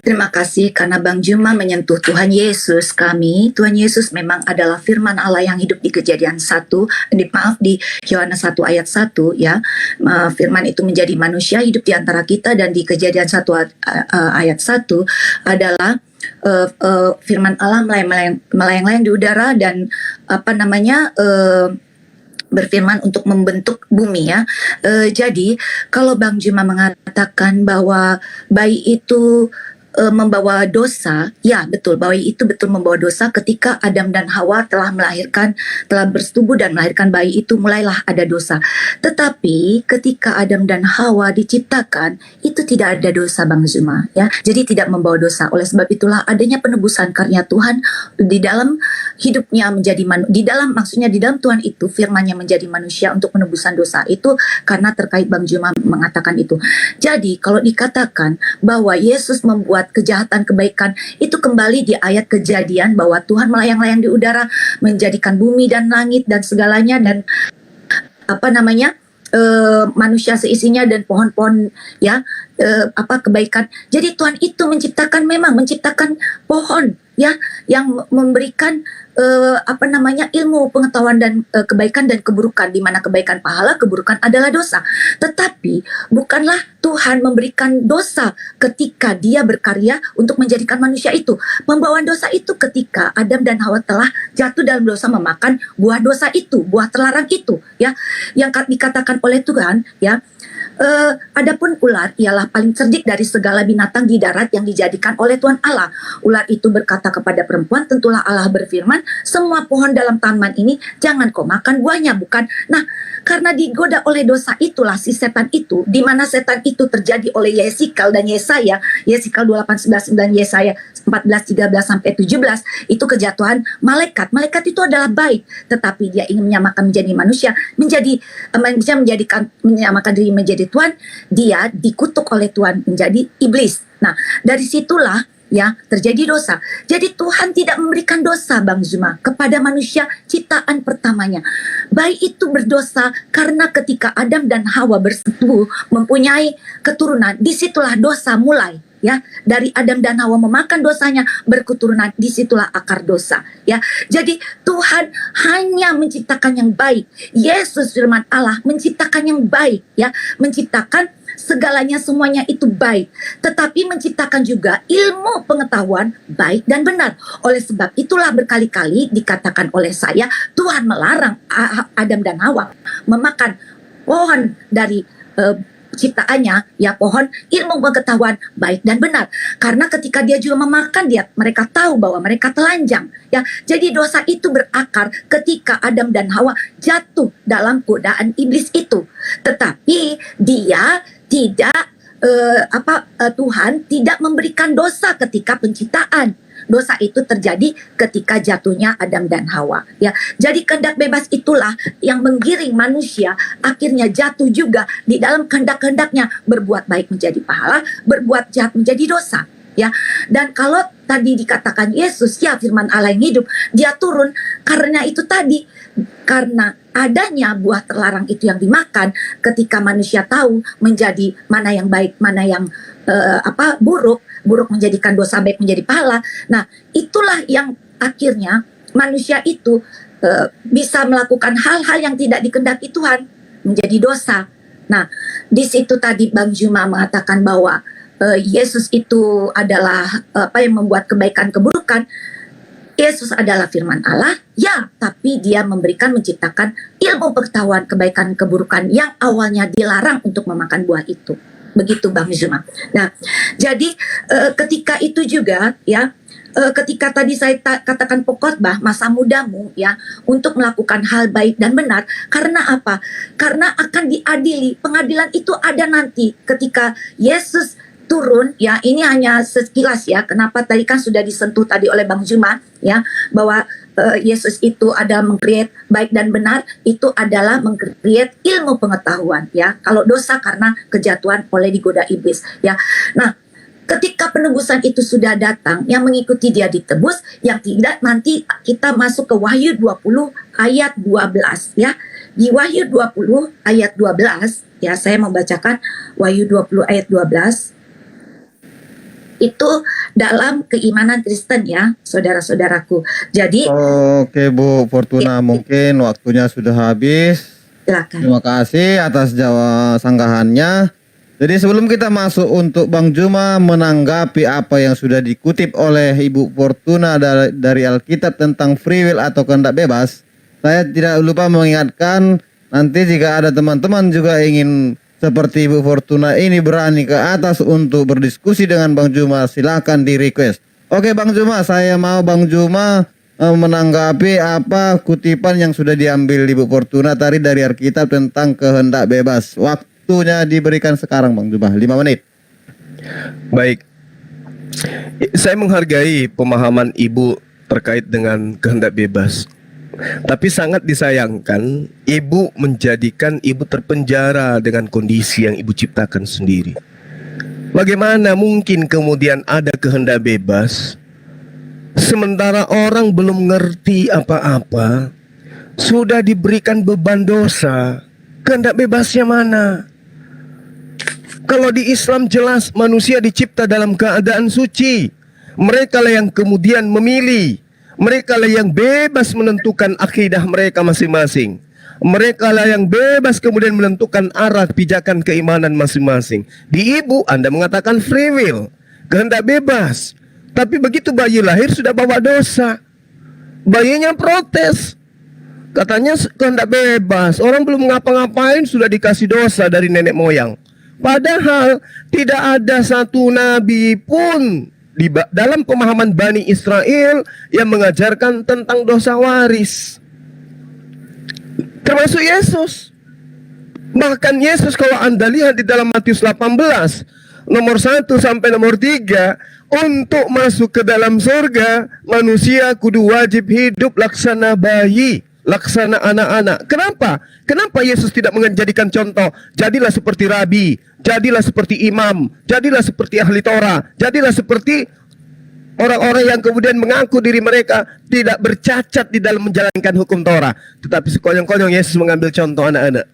Terima kasih karena Bang Juma menyentuh Tuhan Yesus kami. Tuhan Yesus memang adalah firman Allah yang hidup di Kejadian 1, di Yohanes 1 ayat 1 ya. Firman itu menjadi manusia hidup di antara kita, dan di Kejadian 1 ayat 1 adalah firman Allah melayang-layang di udara dan berfirman untuk membentuk bumi ya. Jadi kalau Bang Juma mengatakan bahwa bayi itu membawa dosa, ya betul, bayi itu betul membawa dosa. Ketika Adam dan Hawa telah bersetubuh dan melahirkan bayi itu, mulailah ada dosa. Tetapi ketika Adam dan Hawa diciptakan, itu tidak ada dosa Bang Zuma ya. Jadi tidak membawa dosa. Oleh sebab itulah adanya penebusan karya Tuhan di dalam hidupnya di dalam Tuhan itu firman-Nya menjadi manusia untuk penebusan dosa. Itu karena terkait Bang Juma mengatakan itu. Jadi kalau dikatakan bahwa Yesus membuat kejahatan kebaikan, itu kembali di ayat Kejadian bahwa Tuhan melayang-layang di udara, menjadikan bumi dan langit dan segalanya, dan manusia seisinya dan pohon-pohon ya, kebaikan. Jadi Tuhan itu menciptakan pohon ya yang memberikan ilmu, pengetahuan dan kebaikan dan keburukan, di mana kebaikan pahala, keburukan adalah dosa. Tetapi bukanlah Tuhan memberikan dosa ketika Dia berkarya untuk menjadikan manusia itu. Pembawaan dosa itu ketika Adam dan Hawa telah jatuh dalam dosa, memakan buah dosa itu, buah terlarang itu ya, yang dikatakan oleh Tuhan ya. Adapun ular ialah paling cerdik dari segala binatang di darat yang dijadikan oleh Tuhan Allah. Ular itu berkata kepada perempuan, tentulah Allah berfirman, semua pohon dalam taman ini jangan kau makan buahnya, bukan? Nah, karena digoda oleh dosa itulah si setan itu, di mana setan itu terjadi oleh Yeskiel dan Yesaya, Yeskiel 28:11 dan Yesaya 14:13-17, itu kejatuhan malaikat. Malaikat itu adalah baik, tetapi dia ingin menyamakan menjadi manusia, menyamakan diri menjadi Tuhan, dia dikutuk oleh Tuhan menjadi iblis. Nah, dari situlah ya terjadi dosa. Jadi Tuhan tidak memberikan dosa, Bang Zuma, kepada manusia ciptaan pertamanya. Bayi itu berdosa karena ketika Adam dan Hawa bersetubuh mempunyai keturunan, disitulah dosa mulai. Ya, dari Adam dan Hawa memakan dosanya, berketurunan, disitulah akar dosa. Ya, jadi Tuhan hanya menciptakan yang baik. Yesus firman Allah menciptakan yang baik, ya, menciptakan segalanya, semuanya itu baik, tetapi menciptakan juga ilmu pengetahuan baik dan benar. Oleh sebab itulah berkali-kali dikatakan oleh saya, Tuhan melarang Adam dan Hawa memakan pohon dari ciptaannya, ya, pohon ilmu pengetahuan baik dan benar. Karena ketika dia juga memakan, mereka tahu bahwa mereka telanjang, ya. Jadi dosa itu berakar ketika Adam dan Hawa jatuh dalam godaan iblis itu. Tetapi dia tidak Tuhan tidak memberikan dosa ketika penciptaan. Dosa itu terjadi ketika jatuhnya Adam dan Hawa, ya. Jadi kehendak bebas itulah yang menggiring manusia akhirnya jatuh juga di dalam kehendak-kehendaknya, berbuat baik menjadi pahala, berbuat jahat menjadi dosa, ya. Dan kalau tadi dikatakan Yesus, ya, firman Allah yang hidup, dia turun karena itu tadi, karena adanya buah terlarang itu yang dimakan, ketika manusia tahu menjadi mana yang baik, mana yang buruk menjadikan dosa, baik menjadi pahala. Nah, itulah yang akhirnya manusia itu bisa melakukan hal-hal yang tidak dikehendaki Tuhan, menjadi dosa. Nah, di situ tadi Bang Juma mengatakan bahwa Yesus itu adalah yang membuat kebaikan keburukan. Yesus adalah firman Allah, ya, tapi dia menciptakan ilmu pengetahuan kebaikan keburukan yang awalnya dilarang untuk memakan buah itu. Begitu Bang Zuma. Nah, jadi ketika itu juga, ya, ketika tadi saya katakan pokotbah masa mudamu, ya, untuk melakukan hal baik dan benar. Karena apa? Karena akan diadili. Pengadilan itu ada nanti ketika Yesus turun, ya. Ini hanya sekilas, ya. Kenapa tadi kan sudah disentuh tadi oleh Bang Zuma, ya, bahwa Yesus itu adalah meng-create baik dan benar, itu adalah meng-create ilmu pengetahuan, ya. Kalau dosa karena kejatuhan oleh digoda iblis, ya. Nah, ketika penebusan itu sudah datang, yang mengikuti dia ditebus, yang tidak nanti kita masuk ke Wahyu 20 ayat 12, ya. Di Wahyu 20 ayat 12, ya, saya membacakan Wahyu 20 ayat 12. Itu dalam keimanan Kristen, ya, saudara-saudaraku. Jadi Oke Bu Fortuna, mungkin waktunya sudah habis. silakan. Terima kasih atas sanggahannya. Jadi sebelum kita masuk untuk Bang Juma menanggapi apa yang sudah dikutip oleh Ibu Fortuna dari Alkitab tentang free will atau kehendak bebas, saya tidak lupa mengingatkan nanti jika ada teman-teman juga ingin seperti Ibu Fortuna ini berani ke atas untuk berdiskusi dengan Bang Juma, silakan di request. Oke Bang Juma, saya mau Bang Juma menanggapi apa kutipan yang sudah diambil Ibu Fortuna tadi dari Alkitab tentang kehendak bebas. Waktunya diberikan sekarang Bang Juma, 5 menit. Baik, saya menghargai pemahaman Ibu terkait dengan kehendak bebas. Tapi sangat disayangkan Ibu menjadikan Ibu terpenjara dengan kondisi yang Ibu ciptakan sendiri. Bagaimana mungkin kemudian ada kehendak bebas sementara orang belum ngerti apa-apa, sudah diberikan beban dosa? Kehendak bebasnya mana? Kalau di Islam jelas manusia dicipta dalam keadaan suci. Mereka lah yang kemudian memilih. Mereka lah yang bebas menentukan akidah mereka masing-masing. Mereka lah yang bebas kemudian menentukan arah pijakan keimanan masing-masing. Di ibu Anda mengatakan free will, kehendak bebas. Tapi begitu bayi lahir sudah bawa dosa. Bayinya protes. Katanya kehendak bebas. Orang belum ngapa-ngapain sudah dikasih dosa dari nenek moyang. Padahal tidak ada satu nabi pun dalam pemahaman Bani Israel yang mengajarkan tentang dosa waris. Termasuk Yesus. Bahkan Yesus kalau Anda lihat di dalam Matius 18 nomor 1 sampai nomor 3, untuk masuk ke dalam surga manusia kudu wajib hidup laksana bayi, laksana anak-anak. Kenapa? Kenapa Yesus tidak menjadikan contoh? Jadilah seperti rabi, jadilah seperti imam, jadilah seperti ahli Torah, jadilah seperti orang-orang yang kemudian mengaku diri mereka tidak bercacat di dalam menjalankan hukum Torah. Tetapi sekonyong-konyong Yesus mengambil contoh anak-anak.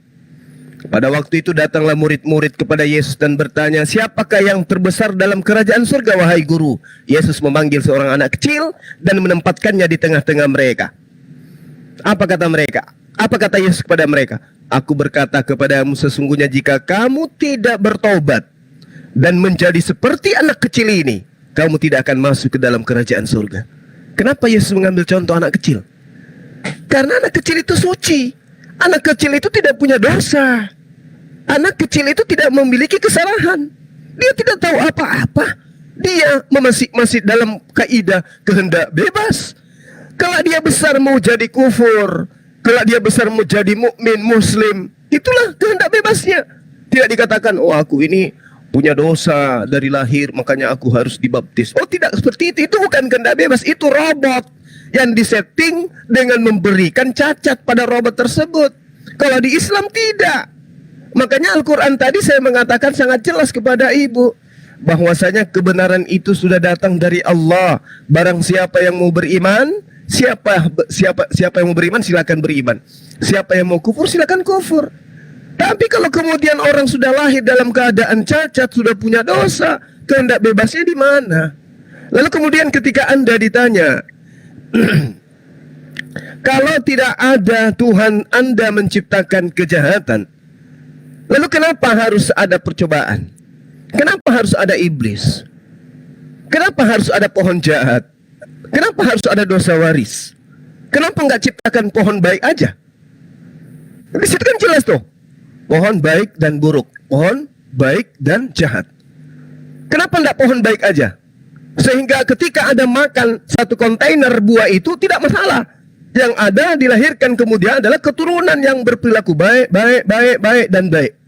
Pada waktu itu datanglah murid-murid kepada Yesus dan bertanya, siapakah yang terbesar dalam kerajaan surga, wahai guru? Yesus memanggil seorang anak kecil dan menempatkannya di tengah-tengah mereka. Apa kata mereka? Apa kata Yesus kepada mereka? Aku berkata kepadamu, sesungguhnya jika kamu tidak bertobat dan menjadi seperti anak kecil ini, kamu tidak akan masuk ke dalam kerajaan surga. Kenapa Yesus mengambil contoh anak kecil? Karena anak kecil itu suci. Anak kecil itu tidak punya dosa. Anak kecil itu tidak memiliki kesalahan. Dia tidak tahu apa-apa. Dia masih dalam kaidah kehendak bebas. Kalau dia besar mau jadi kufur, kalau dia besar mau jadi mukmin muslim, itulah kehendak bebasnya. Tidak dikatakan, oh aku ini punya dosa dari lahir makanya aku harus dibaptis. Oh tidak seperti itu. Itu bukan kehendak bebas. Itu robot yang disetting dengan memberikan cacat pada robot tersebut. Kalau di Islam tidak. Makanya Al-Quran tadi saya mengatakan sangat jelas kepada ibu bahwasanya kebenaran itu sudah datang dari Allah. Barang siapa yang mau beriman, siapa yang mau beriman silakan beriman. Siapa yang mau kufur silakan kufur. Tapi kalau kemudian orang sudah lahir dalam keadaan cacat, sudah punya dosa, kehendak bebasnya di mana? Lalu kemudian ketika Anda ditanya, kalau tidak ada Tuhan Anda menciptakan kejahatan, lalu kenapa harus ada percobaan? Kenapa harus ada iblis? Kenapa harus ada pohon jahat? Kenapa harus ada dosa waris? Kenapa nggak ciptakan pohon baik aja? Di situ kan jelas tuh. Pohon baik dan buruk, pohon baik dan jahat. Kenapa enggak pohon baik aja? Sehingga ketika ada makan satu kontainer buah itu tidak masalah. Yang ada dilahirkan kemudian adalah keturunan yang berperilaku baik, dan baik.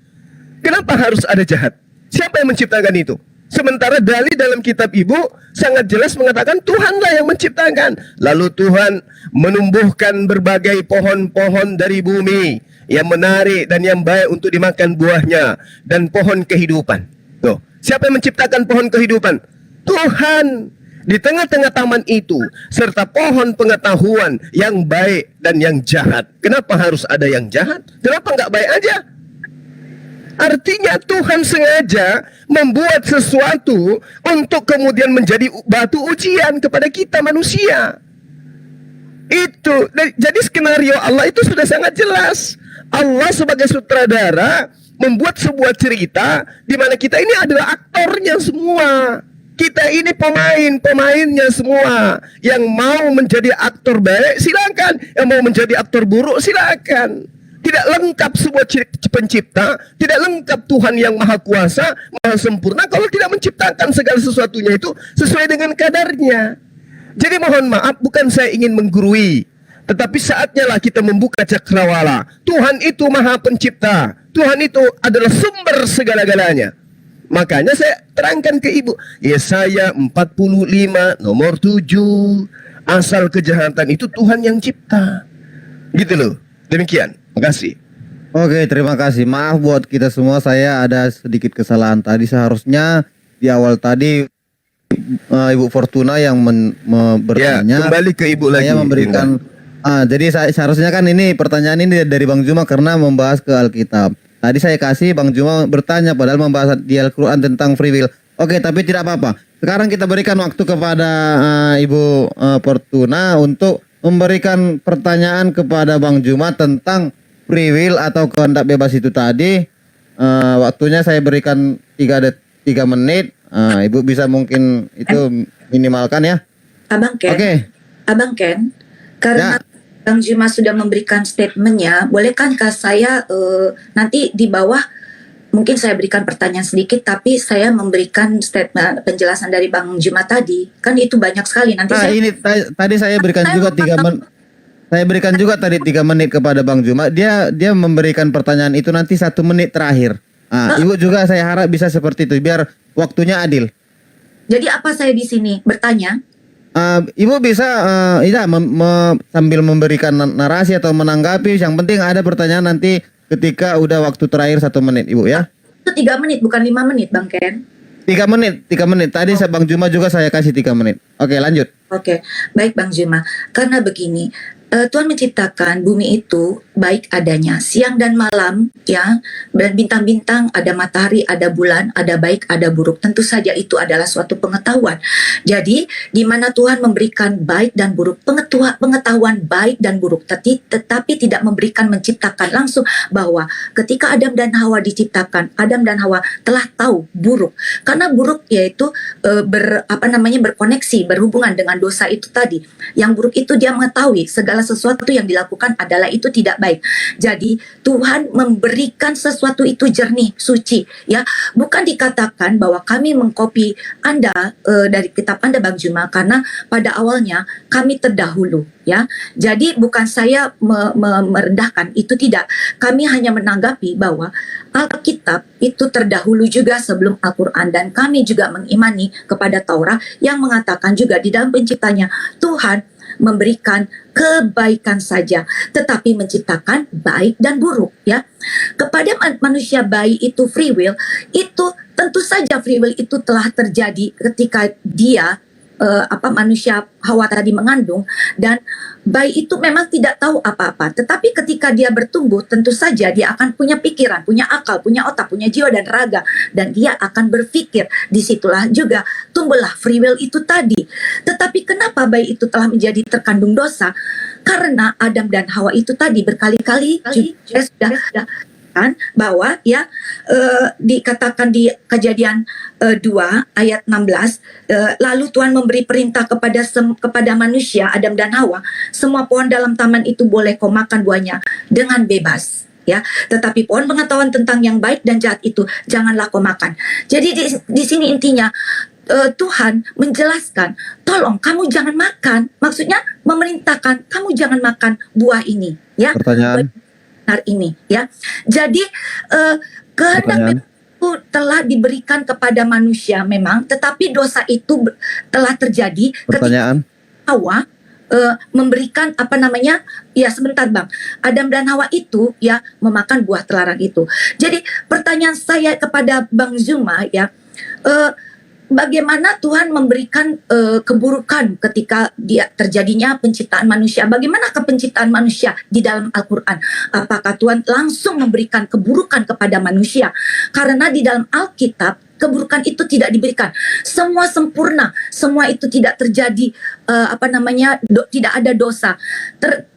Kenapa harus ada jahat? Siapa yang menciptakan itu? Sementara dalil dalam kitab ibu sangat jelas mengatakan Tuhanlah yang menciptakan. Lalu Tuhan menumbuhkan berbagai pohon-pohon dari bumi yang menarik dan yang baik untuk dimakan buahnya, dan pohon kehidupan. Tuh, siapa yang menciptakan pohon kehidupan? Tuhan. Di tengah-tengah taman itu serta pohon pengetahuan yang baik dan yang jahat. Kenapa harus ada yang jahat? Kenapa nggak baik aja? Artinya Tuhan sengaja membuat sesuatu untuk kemudian menjadi batu ujian kepada kita manusia. Itu. Jadi skenario Allah itu sudah sangat jelas. Allah sebagai sutradara membuat sebuah cerita di mana kita ini adalah aktornya semua. Kita ini pemainnya semua. Yang mau menjadi aktor baik silakan, yang mau menjadi aktor buruk silakan. Tidak lengkap sebuah pencipta, tidak lengkap Tuhan yang maha kuasa, maha sempurna kalau tidak menciptakan segala sesuatunya itu sesuai dengan kadarnya. Jadi mohon maaf, bukan saya ingin menggurui, tetapi saatnya lah kita membuka cakrawala. Tuhan itu maha pencipta. Tuhan itu adalah sumber segala-galanya. Makanya saya terangkan ke ibu, Yesaya 45 nomor 7, asal kejahatan itu Tuhan yang cipta. Gitu loh. Demikian. Makasih. Oke, terima kasih. Maaf buat kita semua, saya ada sedikit kesalahan tadi. Seharusnya di awal tadi Ibu Fortuna yang bertanya. Ya, kembali ke ibu lagi. Saya memberikan. Jadi seharusnya kan ini pertanyaan ini dari Bang Juma karena membahas ke Alkitab. Tadi saya kasih Bang Juma bertanya padahal membahas di Al-Quran tentang free will. Oke, tapi tidak apa-apa. Sekarang kita berikan waktu kepada Ibu Fortuna untuk memberikan pertanyaan kepada Bang Juma tentang free will atau kehendak bebas itu tadi. Waktunya saya berikan 3 menit. Ibu bisa mungkin itu minimalkan ya. Abang Ken, Oke. Abang Ken, karena Ya. Bang Juma sudah memberikan statementnya, bolehkah saya nanti di bawah mungkin saya berikan pertanyaan sedikit, tapi saya memberikan statement penjelasan dari Bang Juma tadi, kan itu banyak sekali nanti Nah, saya. ini tadi saya berikan Saya juga mau 3 menit. Saya berikan juga tadi 3 menit kepada Bang Juma. Dia memberikan pertanyaan itu nanti 1 menit terakhir. Ibu juga saya harap bisa seperti itu biar waktunya adil. Jadi apa saya di sini bertanya? Ibu bisa sambil memberikan narasi atau menanggapi. Yang penting ada pertanyaan nanti ketika udah waktu terakhir 1 menit, Ibu ya. Itu 3 menit bukan 5 menit, Bang Ken. 3 menit. Tadi Bang Juma juga saya kasih 3 menit. Oke, lanjut. Oke, baik Bang Juma. Karena begini, Tuhan menciptakan bumi itu baik adanya, siang dan malam, ya, dan bintang-bintang, ada matahari, ada bulan, ada baik, ada buruk. Tentu saja itu adalah suatu pengetahuan. Jadi, di mana Tuhan memberikan baik dan buruk, pengetahuan baik dan buruk, tetapi tidak memberikan menciptakan langsung bahwa ketika Adam dan Hawa diciptakan, Adam dan Hawa telah tahu buruk. Karena buruk yaitu berkoneksi, berhubungan dengan dosa itu tadi. Yang buruk itu dia mengetahui segala sesuatu yang dilakukan adalah itu tidak baik. Jadi Tuhan memberikan sesuatu itu jernih, suci, ya. Bukan dikatakan bahwa kami mengcopy Anda dari kitab Anda Bang Juma, karena pada awalnya kami terdahulu, ya. Jadi bukan saya merendahkan, itu tidak. Kami hanya menanggapi bahwa Alkitab itu terdahulu juga sebelum Al-Quran, dan kami juga mengimani kepada Taurat yang mengatakan juga di dalam penciptanya Tuhan memberikan kebaikan saja, tetapi menciptakan baik dan buruk, ya. Kepada manusia baik itu free will, itu tentu saja free will itu telah terjadi ketika dia manusia Hawa tadi mengandung, dan bayi itu memang tidak tahu apa-apa. Tetapi ketika dia bertumbuh, tentu saja dia akan punya pikiran, punya akal, punya otak, punya jiwa dan raga, dan dia akan berpikir. Disitulah juga tumbuhlah free will itu tadi. Tetapi kenapa bayi itu telah menjadi terkandung dosa? Karena Adam dan Hawa itu tadi berkali-kali juga sudah bahwa ya dikatakan di Kejadian 2 ayat 16, lalu Tuhan memberi perintah kepada manusia Adam dan Hawa, semua pohon dalam taman itu boleh kau makan buahnya dengan bebas, ya, tetapi pohon pengetahuan tentang yang baik dan jahat itu janganlah kau makan. Jadi di sini intinya Tuhan menjelaskan, tolong kamu jangan makan, maksudnya memerintahkan kamu jangan makan buah ini, ya. Pertanyaan Ini, ya. Jadi kehendak itu telah diberikan kepada manusia memang, tetapi dosa itu telah terjadi pertanyaan ketika Hawa memberikan ya sebentar Bang, Adam dan Hawa itu ya memakan buah terlarang itu. Jadi pertanyaan saya kepada Bang Zuma, ya, bagaimana Tuhan memberikan keburukan ketika dia terjadinya penciptaan manusia? Bagaimana penciptaan manusia di dalam Al-Quran? Apakah Tuhan langsung memberikan keburukan kepada manusia? Karena di dalam Alkitab keburukan itu tidak diberikan. Semua sempurna, semua itu tidak terjadi tidak ada dosa.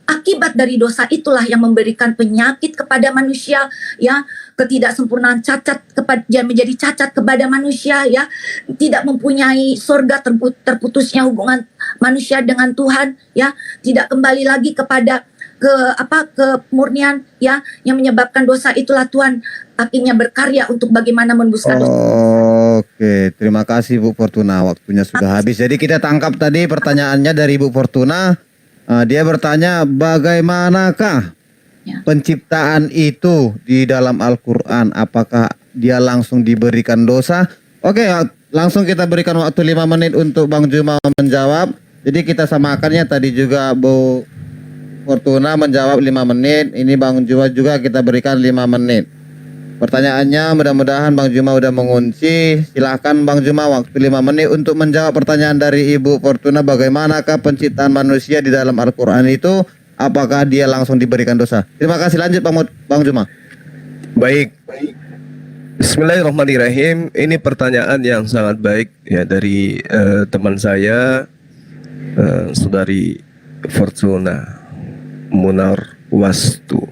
Akibat dari dosa itulah yang memberikan penyakit kepada manusia, ya, ketidaksempurnaan, cacat dia menjadi cacat kepada manusia, ya, tidak mempunyai surga, terputusnya hubungan manusia dengan Tuhan, ya, tidak kembali lagi kepada kemurnian, ya, yang menyebabkan dosa. Itulah Tuhan akhirnya berkarya untuk bagaimana menembuskan dosa. Oke, terima kasih Bu Fortuna. Waktunya sudah habis. Jadi kita tangkap tadi pertanyaannya dari Bu Fortuna. Dia bertanya, bagaimanakah penciptaan itu di dalam Al-Quran? Apakah dia langsung diberikan dosa? Oke, langsung kita berikan waktu 5 menit untuk Bang Juma menjawab. Jadi kita samakannya, tadi juga Bu Fortuna menjawab 5 menit. Ini Bang Juma juga kita berikan 5 menit. Pertanyaannya mudah-mudahan Bang Juma udah mengunci. Silahkan Bang Juma, waktu 5 menit untuk menjawab pertanyaan dari Ibu Fortuna. Bagaimanakah penciptaan manusia di dalam Al-Quran itu? Apakah dia langsung diberikan dosa? Terima kasih, lanjut Bang Juma. Baik. Bismillahirrahmanirrahim. Ini pertanyaan yang sangat baik ya dari teman saya, saudari Fortuna Munar Wastu.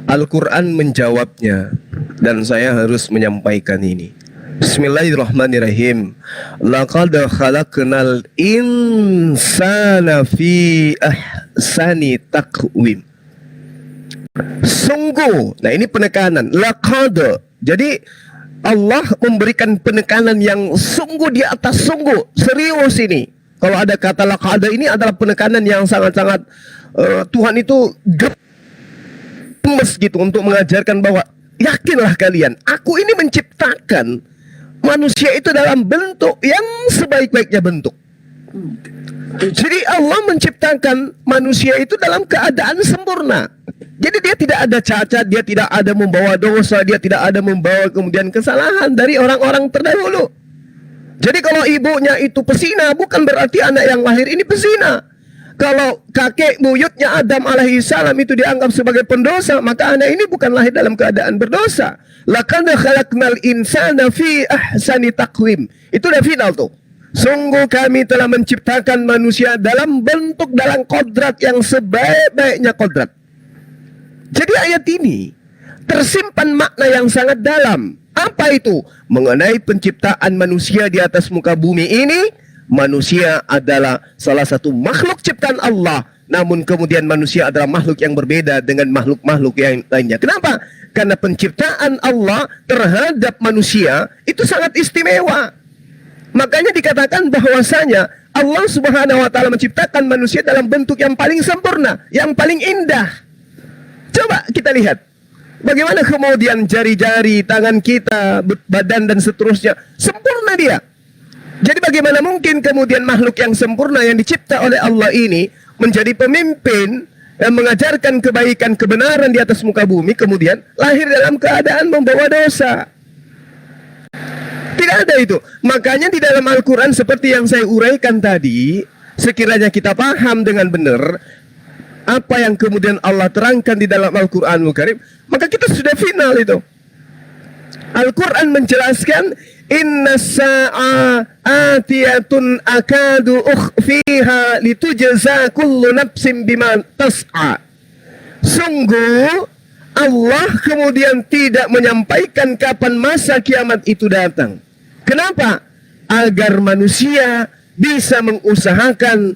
Al-Quran menjawabnya dan saya harus menyampaikan ini. Bismillahirrahmanirrahim. Laqad khalaqnal insana fi ahsani taqwim. Sungguh. Nah, ini penekanan. Laqad. Jadi Allah memberikan penekanan yang sungguh di atas sungguh. Serius ini. Kalau ada kata laqad ini adalah penekanan yang sangat-sangat Tuhan itu gemes gitu untuk mengajarkan bahwa yakinlah kalian, aku ini menciptakan manusia itu dalam bentuk yang sebaik-baiknya bentuk. Jadi Allah menciptakan manusia itu dalam keadaan sempurna. Jadi dia tidak ada cacat, dia tidak ada membawa dosa, dia tidak ada membawa kemudian kesalahan dari orang-orang terdahulu. Jadi kalau ibunya itu pesina, bukan berarti anak yang lahir ini pesina. Kalau kakek buyutnya Adam alaihissalam itu dianggap sebagai pendosa, maka anak ini bukan lahir dalam keadaan berdosa. Laqad khalaqnal insana fi ahsani taqwim. Itu udah final tuh. Sungguh kami telah menciptakan manusia dalam bentuk, dalam kodrat yang sebaik-baiknya kodrat. Jadi ayat ini tersimpan makna yang sangat dalam. Apa itu? Mengenai penciptaan manusia di atas muka bumi ini. Manusia adalah salah satu makhluk ciptaan Allah. Namun kemudian manusia adalah makhluk yang berbeda dengan makhluk-makhluk yang lainnya. Kenapa? Karena penciptaan Allah terhadap manusia itu sangat istimewa. Makanya dikatakan bahwasanya Allah Subhanahu wa taala menciptakan manusia dalam bentuk yang paling sempurna, yang paling indah. Coba kita lihat bagaimana kemudian jari-jari, tangan kita, badan dan seterusnya sempurna dia. Jadi bagaimana mungkin kemudian makhluk yang sempurna yang dicipta oleh Allah ini menjadi pemimpin yang mengajarkan kebaikan, kebenaran di atas muka bumi, kemudian lahir dalam keadaan membawa dosa. Tidak ada itu. Makanya di dalam Al-Quran seperti yang saya uraikan tadi, sekiranya kita paham dengan benar apa yang kemudian Allah terangkan di dalam Al-Quranul Karim, maka kita sudah final itu. Al-Quran menjelaskan inna sa'a atiyatun akadu ukhfiha litujza kullu nafsin bima tas'a. Sungguh Allah kemudian tidak menyampaikan kapan masa kiamat itu datang. Kenapa? Agar manusia bisa mengusahakan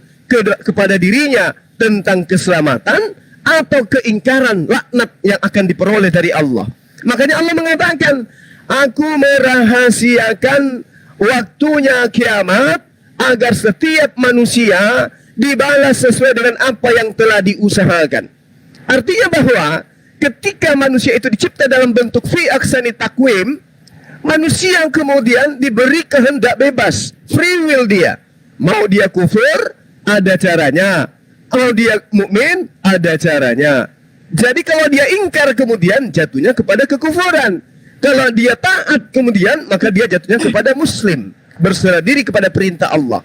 kepada dirinya tentang keselamatan atau keingkaran laknat yang akan diperoleh dari Allah. Makanya Allah mengatakan, aku merahasiakan waktunya kiamat agar setiap manusia dibalas sesuai dengan apa yang telah diusahakan. Artinya bahwa ketika manusia itu dicipta dalam bentuk fi aksani takwim, manusia kemudian diberi kehendak bebas, free will dia. Mau dia kufur, ada caranya. Mau dia mukmin, ada caranya. Jadi kalau dia ingkar kemudian jatuhnya kepada kekufuran. Kalau dia taat kemudian maka dia jatuhnya kepada muslim, berserah diri kepada perintah Allah.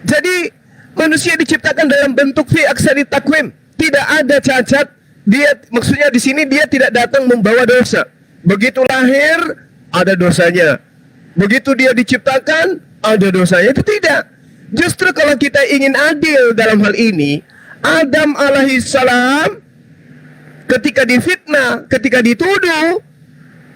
Jadi manusia diciptakan dalam bentuk fi aksani takwim, tidak ada cacat. Dia maksudnya di sini dia tidak datang membawa dosa. Begitu lahir ada dosanya. Begitu dia diciptakan ada dosanya, itu tidak. Justru kalau kita ingin adil dalam hal ini, Adam alaihissalam ketika difitnah, ketika dituduh,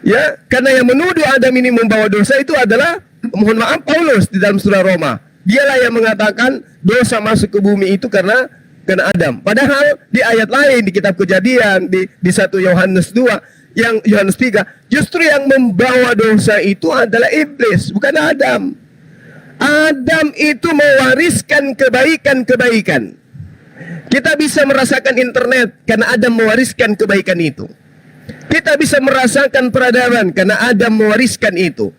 ya, karena yang menuduh Adam ini membawa dosa itu adalah, mohon maaf, Paulus di dalam surah Roma. Dialah yang mengatakan dosa masuk ke bumi itu karena Adam. Padahal di ayat lain di kitab Kejadian di 1 Yohanes 2, yang Yohanes 3, justru yang membawa dosa itu adalah iblis, bukan Adam. Adam itu mewariskan kebaikan-kebaikan. Kita bisa merasakan internet karena Adam mewariskan kebaikan itu. Kita bisa merasakan peradaban karena Adam mewariskan itu.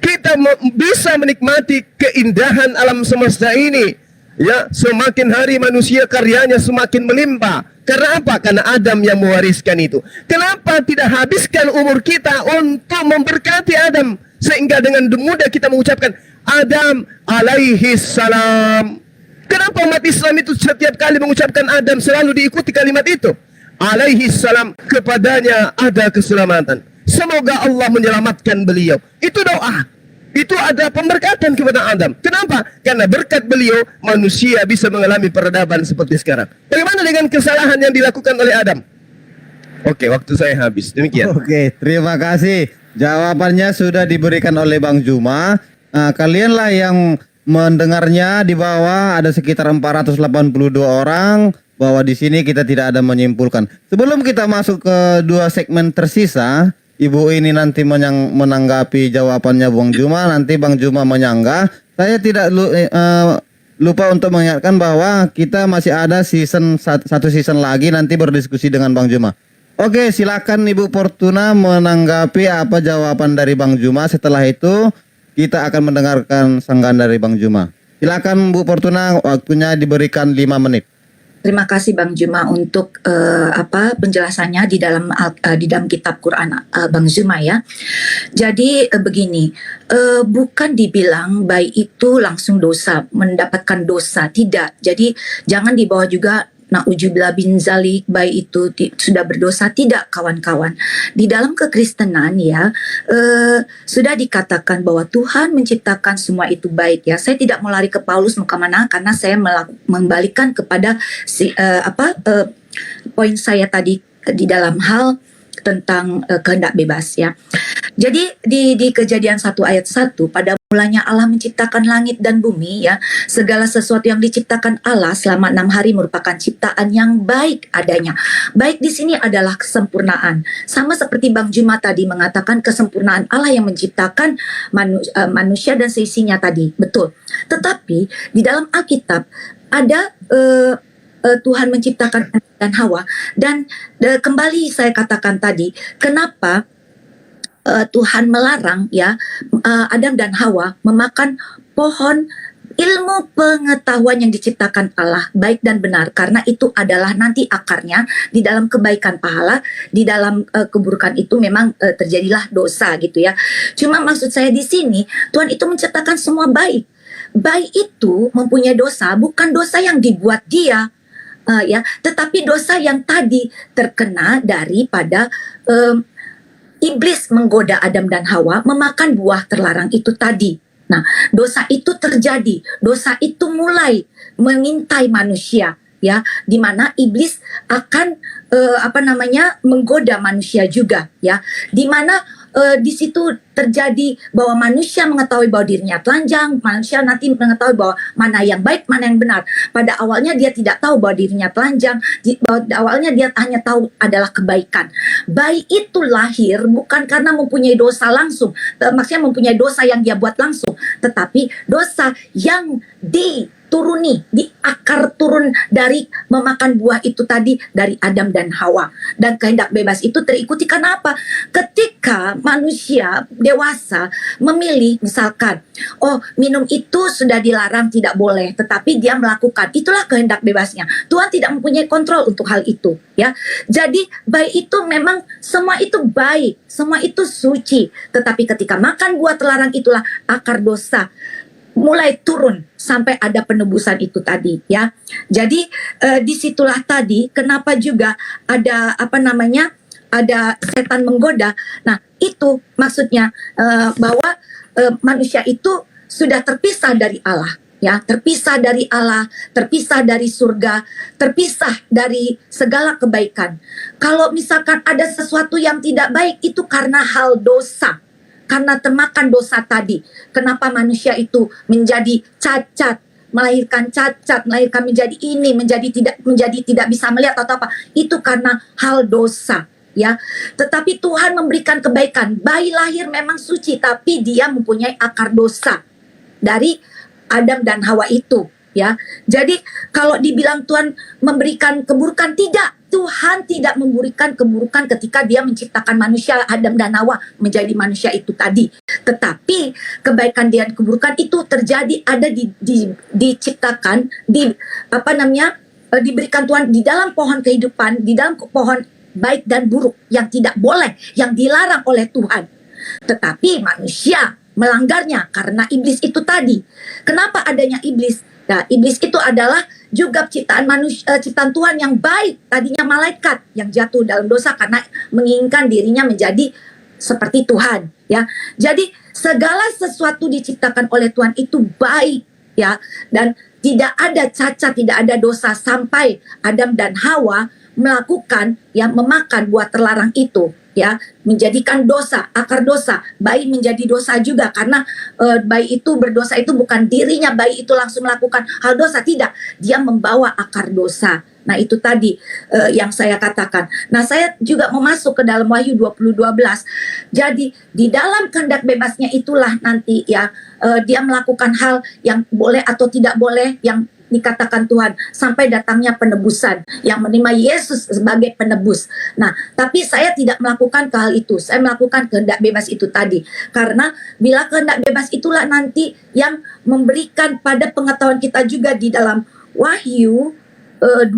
Kita bisa menikmati keindahan alam semesta ini. Ya, semakin hari manusia karyanya semakin melimpah. Karena apa? Karena Adam yang mewariskan itu. Kenapa tidak habiskan umur kita untuk memberkati Adam, sehingga dengan mudah kita mengucapkan Adam alaihi salam. Kenapa umat Islam itu setiap kali mengucapkan Adam selalu diikuti kalimat itu? Alaihi salam, kepadanya ada keselamatan. semoga Allah menyelamatkan beliau. Itu doa. Itu ada pemberkatan kepada Adam. Kenapa? Karena berkat beliau manusia bisa mengalami peradaban seperti sekarang. Bagaimana dengan kesalahan yang dilakukan oleh Adam? Oke, waktu saya habis. Demikian. Oke, terima kasih. Jawabannya sudah diberikan oleh Bang Juma. Kalianlah yang mendengarnya di bawah, ada sekitar 482 orang. Bahwa di sini kita tidak ada menyimpulkan. Sebelum kita masuk ke dua segmen tersisa, Ibu ini nanti menanggapi jawabannya Bang Juma. Nanti Bang Juma menyanggah. Saya tidak lupa untuk mengingatkan bahwa kita masih ada satu season lagi nanti berdiskusi dengan Bang Juma. Oke, silakan Ibu Fortuna menanggapi apa jawaban dari Bang Juma. Setelah itu kita akan mendengarkan sanggahan dari Bang Juma. Silakan Bu Fortuna, waktunya diberikan 5 menit. Terima kasih Bang Juma untuk penjelasannya di dalam kitab Quran Bang Juma ya. Jadi begini, bukan dibilang bayi itu langsung dosa, mendapatkan dosa, tidak. Jadi jangan dibawa juga na'udzubillah bin zalik, bayi itu sudah berdosa, tidak kawan-kawan. Di dalam kekristenan ya, sudah dikatakan bahwa Tuhan menciptakan semua itu baik ya. Saya tidak mau lari ke Paulus mau kemana karena saya membalikkan kepada poin saya tadi di dalam hal tentang kehendak bebas ya. Jadi di Kejadian 1 ayat 1, pada mulanya Allah menciptakan langit dan bumi ya. Segala sesuatu yang diciptakan Allah selama 6 hari merupakan ciptaan yang baik adanya. Baik di sini adalah kesempurnaan. Sama seperti Bang Juma tadi mengatakan kesempurnaan Allah yang menciptakan manusia dan seisinya tadi. Betul. Tetapi di dalam Alkitab ada Tuhan menciptakan Adam dan Hawa, dan kembali saya katakan tadi, kenapa Tuhan melarang ya Adam dan Hawa memakan pohon ilmu pengetahuan yang diciptakan Allah baik dan benar, karena itu adalah nanti akarnya di dalam kebaikan pahala, di dalam keburukan itu memang terjadilah dosa gitu ya. Cuma maksud saya di sini Tuhan itu menciptakan semua baik. Baik itu mempunyai dosa, bukan dosa yang dibuat dia. Ya, tetapi dosa yang tadi terkena daripada iblis menggoda Adam dan Hawa memakan buah terlarang itu tadi. Nah, dosa itu terjadi, dosa itu mulai mengintai manusia, ya, di mana iblis akan menggoda manusia juga, ya, di mana di situ terjadi bahwa manusia mengetahui bahwa dirinya telanjang, manusia nanti mengetahui bahwa mana yang baik, mana yang benar. Pada awalnya dia tidak tahu bahwa dirinya telanjang, pada awalnya dia hanya tahu adalah kebaikan. Bayi itu lahir bukan karena mempunyai dosa langsung, maksudnya mempunyai dosa yang dia buat langsung, tetapi dosa yang dituruni, di akar turun dari memakan buah itu tadi dari Adam dan Hawa. Dan kehendak bebas itu terikuti karena apa? Ketika manusia dewasa memilih, misalkan, oh minum itu sudah dilarang, tidak boleh, tetapi dia melakukan, itulah kehendak bebasnya. Tuhan tidak mempunyai kontrol untuk hal itu, ya. Jadi baik itu memang semua itu baik, semua itu suci, tetapi ketika makan buah terlarang itulah akar dosa mulai turun sampai ada penebusan itu tadi, ya. Jadi disitulah tadi kenapa juga ada ada setan menggoda. Nah, itu maksudnya bahwa manusia itu sudah terpisah dari Allah, ya, terpisah dari Allah, terpisah dari surga, terpisah dari segala kebaikan. Kalau misalkan ada sesuatu yang tidak baik itu karena hal dosa, karena termakan dosa tadi. Kenapa manusia itu menjadi cacat, melahirkan cacat, melahirkan menjadi ini, menjadi tidak bisa melihat atau apa? Itu karena hal dosa. Ya, tetapi Tuhan memberikan kebaikan. Bayi lahir memang suci, tapi dia mempunyai akar dosa dari Adam dan Hawa itu, ya. Jadi kalau dibilang Tuhan memberikan keburukan, tidak. Tuhan tidak memberikan keburukan ketika dia menciptakan manusia, Adam dan Hawa menjadi manusia itu tadi. Tetapi kebaikan dan keburukan itu terjadi, ada diciptakan, diberikan Tuhan di dalam pohon kehidupan, di dalam pohon baik dan buruk yang tidak boleh, yang dilarang oleh Tuhan. Tetapi manusia melanggarnya karena iblis itu tadi. Kenapa adanya iblis? Nah, iblis itu adalah juga ciptaan manusia, ciptaan Tuhan yang baik, tadinya malaikat yang jatuh dalam dosa karena menginginkan dirinya menjadi seperti Tuhan, ya. Jadi segala sesuatu diciptakan oleh Tuhan itu baik, ya, dan tidak ada cacat, tidak ada dosa sampai Adam dan Hawa melakukan, ya, memakan buah terlarang itu, ya, menjadikan dosa, akar dosa. Bayi menjadi dosa juga karena bayi itu berdosa itu bukan dirinya, bayi itu langsung melakukan hal dosa, tidak, dia membawa akar dosa. Nah, itu tadi yang saya katakan. Nah, saya juga mau masuk ke dalam Wahyu 20:12. Jadi di dalam kehendak bebasnya itulah nanti, ya, dia melakukan hal yang boleh atau tidak boleh, yang dikatakan Tuhan, sampai datangnya penebusan, yang menerima Yesus sebagai penebus. Nah, tapi saya tidak melakukan hal itu. Saya melakukan kehendak bebas itu tadi. Karena bila kehendak bebas itulah nanti yang memberikan pada pengetahuan kita juga di dalam Wahyu 20.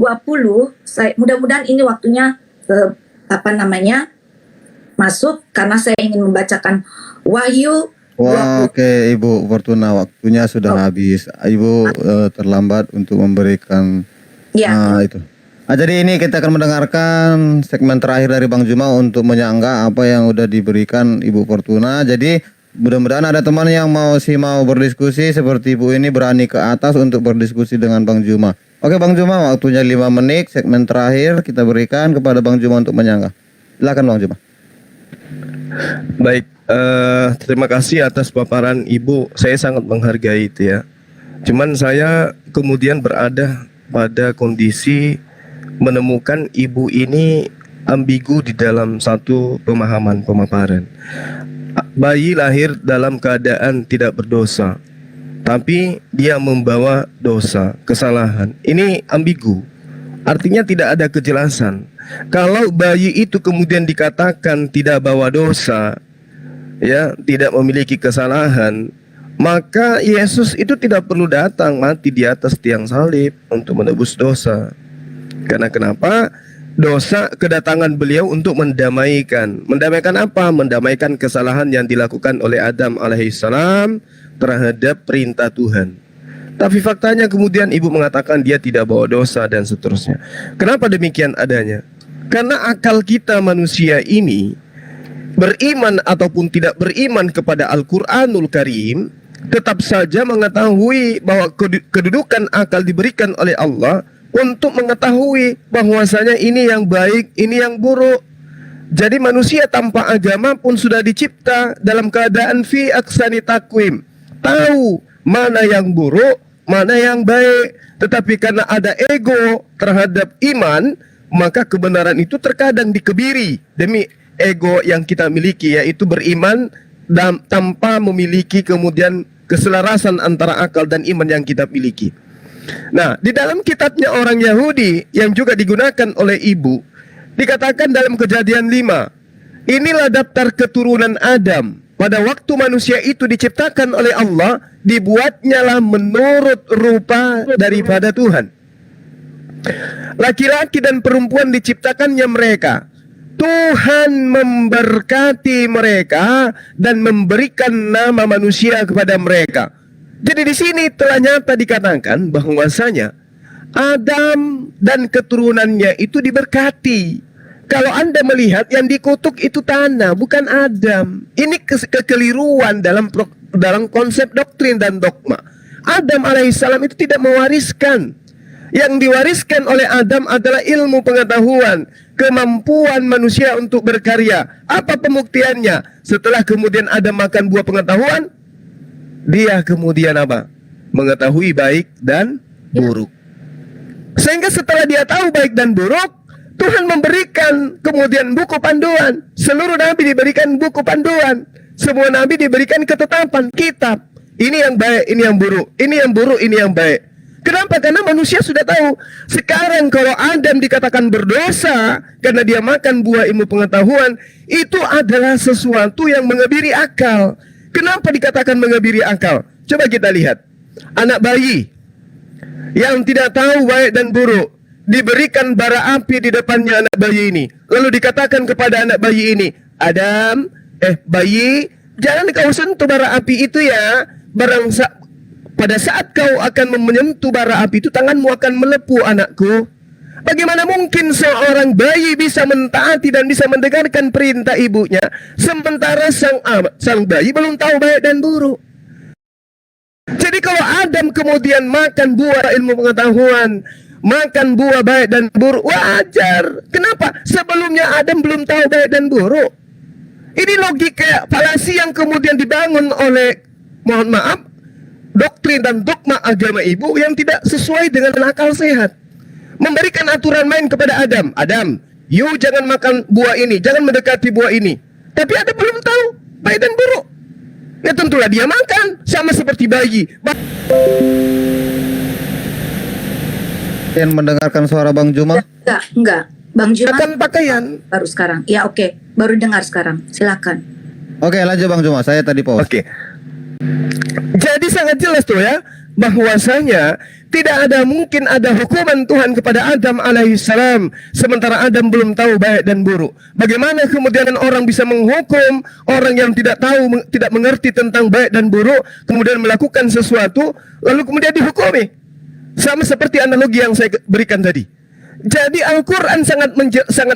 Mudah-mudahan ini waktunya masuk, karena saya ingin membacakan Wahyu. Wah, oke Ibu Fortuna, waktunya sudah habis. Ibu terlambat untuk memberikan itu. Jadi ini kita akan mendengarkan segmen terakhir dari Bang Juma untuk menyanggah apa yang udah diberikan Ibu Fortuna. Jadi mudah-mudahan ada teman yang mau berdiskusi seperti Ibu ini, berani ke atas untuk berdiskusi dengan Bang Juma. Oke Bang Juma, waktunya 5 menit, segmen terakhir kita berikan kepada Bang Juma untuk menyanggah. Silakan Bang Juma. Baik, terima kasih atas paparan Ibu. Saya sangat menghargai itu ya. Cuman saya kemudian berada pada kondisi menemukan Ibu ini ambigu di dalam satu pemaparan. Bayi lahir dalam keadaan tidak berdosa, tapi dia membawa dosa, kesalahan. Ini ambigu, artinya tidak ada kejelasan. Kalau bayi itu kemudian dikatakan tidak bawa dosa, ya, tidak memiliki kesalahan, maka Yesus itu tidak perlu datang mati di atas tiang salib untuk menebus dosa. Karena kenapa? Dosa, kedatangan beliau untuk mendamaikan. Mendamaikan apa? Mendamaikan kesalahan yang dilakukan oleh Adam alaihissalam terhadap perintah Tuhan. Tapi faktanya kemudian Ibu mengatakan dia tidak bawa dosa dan seterusnya. Kenapa demikian adanya? Karena akal kita manusia ini, beriman ataupun tidak beriman kepada Al-Quranul Karim, tetap saja mengetahui bahwa kedudukan akal diberikan oleh Allah untuk mengetahui bahwasanya ini yang baik, ini yang buruk. Jadi manusia tanpa agama pun sudah dicipta dalam keadaan fi aksani takwim, tahu mana yang buruk, mana yang baik. Tetapi karena ada ego terhadap iman, maka kebenaran itu terkadang dikebiri demi ego yang kita miliki, yaitu beriman tanpa memiliki kemudian keselarasan antara akal dan iman yang kita miliki. Nah, di dalam kitabnya orang Yahudi yang juga digunakan oleh Ibu, dikatakan dalam Kejadian 5, inilah daftar keturunan Adam. Pada waktu manusia itu diciptakan oleh Allah, dibuatnyalah menurut rupa daripada Tuhan. Laki-laki dan perempuan diciptakannya mereka. Tuhan memberkati mereka dan memberikan nama manusia kepada mereka. Jadi di sini telah nyata dikatakan bahwasanya Adam dan keturunannya itu diberkati. Kalau Anda melihat yang dikutuk itu tanah, bukan Adam. Ini kekeliruan dalam konsep doktrin dan dogma. Adam alaihissalam itu tidak mewariskan. Yang diwariskan oleh Adam adalah ilmu pengetahuan, kemampuan manusia untuk berkarya. Apa pembuktiannya? Setelah kemudian Adam makan buah pengetahuan, dia kemudian apa? Mengetahui baik dan buruk. Sehingga setelah dia tahu baik dan buruk, Tuhan memberikan kemudian buku panduan. Seluruh nabi diberikan buku panduan. Semua nabi diberikan ketetapan, kitab. Ini yang baik, ini yang buruk. Ini yang buruk, ini yang baik. Kenapa? Karena manusia sudah tahu. Sekarang kalau Adam dikatakan berdosa karena dia makan buah ilmu pengetahuan, itu adalah sesuatu yang mengebiri akal. Kenapa dikatakan mengebiri akal? Coba kita lihat. Anak bayi yang tidak tahu baik dan buruk, diberikan bara api di depannya anak bayi ini. Lalu dikatakan kepada anak bayi ini, Adam, bayi, jangan kau sentuh bara api itu ya. Pada saat kau akan menyentuh bara api itu, tanganmu akan melepuh anakku. Bagaimana mungkin seorang bayi bisa mentaati dan bisa mendengarkan perintah ibunya, sementara sang bayi belum tahu baik dan buruk. Jadi kalau Adam kemudian makan buah ilmu pengetahuan, makan buah baik dan buruk, wajar. Kenapa? Sebelumnya Adam belum tahu baik dan buruk. Ini logika falasi yang kemudian dibangun oleh, mohon maaf, doktrin dan dogma agama ibu yang tidak sesuai dengan akal sehat. Memberikan aturan main kepada Adam. Adam, you jangan makan buah ini, jangan mendekati buah ini. Tapi Adam belum tahu baik dan buruk. Ya tentulah dia makan, sama seperti bayi. Yang mendengarkan suara Bang Juma? Enggak. Bang Juma Akan pakaian. baru sekarang. Ya oke, baru dengar sekarang. Silakan. Oke, lanjut Bang Juma. Saya tadi pause. Oke. Jadi sangat jelas tuh ya, bahwasanya tidak ada mungkin ada hukuman Tuhan kepada Adam alaihissalam sementara Adam belum tahu baik dan buruk. Bagaimana kemudian orang bisa menghukum orang yang tidak tahu, tidak mengerti tentang baik dan buruk, kemudian melakukan sesuatu lalu kemudian dihukumi? Sama seperti analogi yang saya berikan tadi. Jadi Al-Quran sangat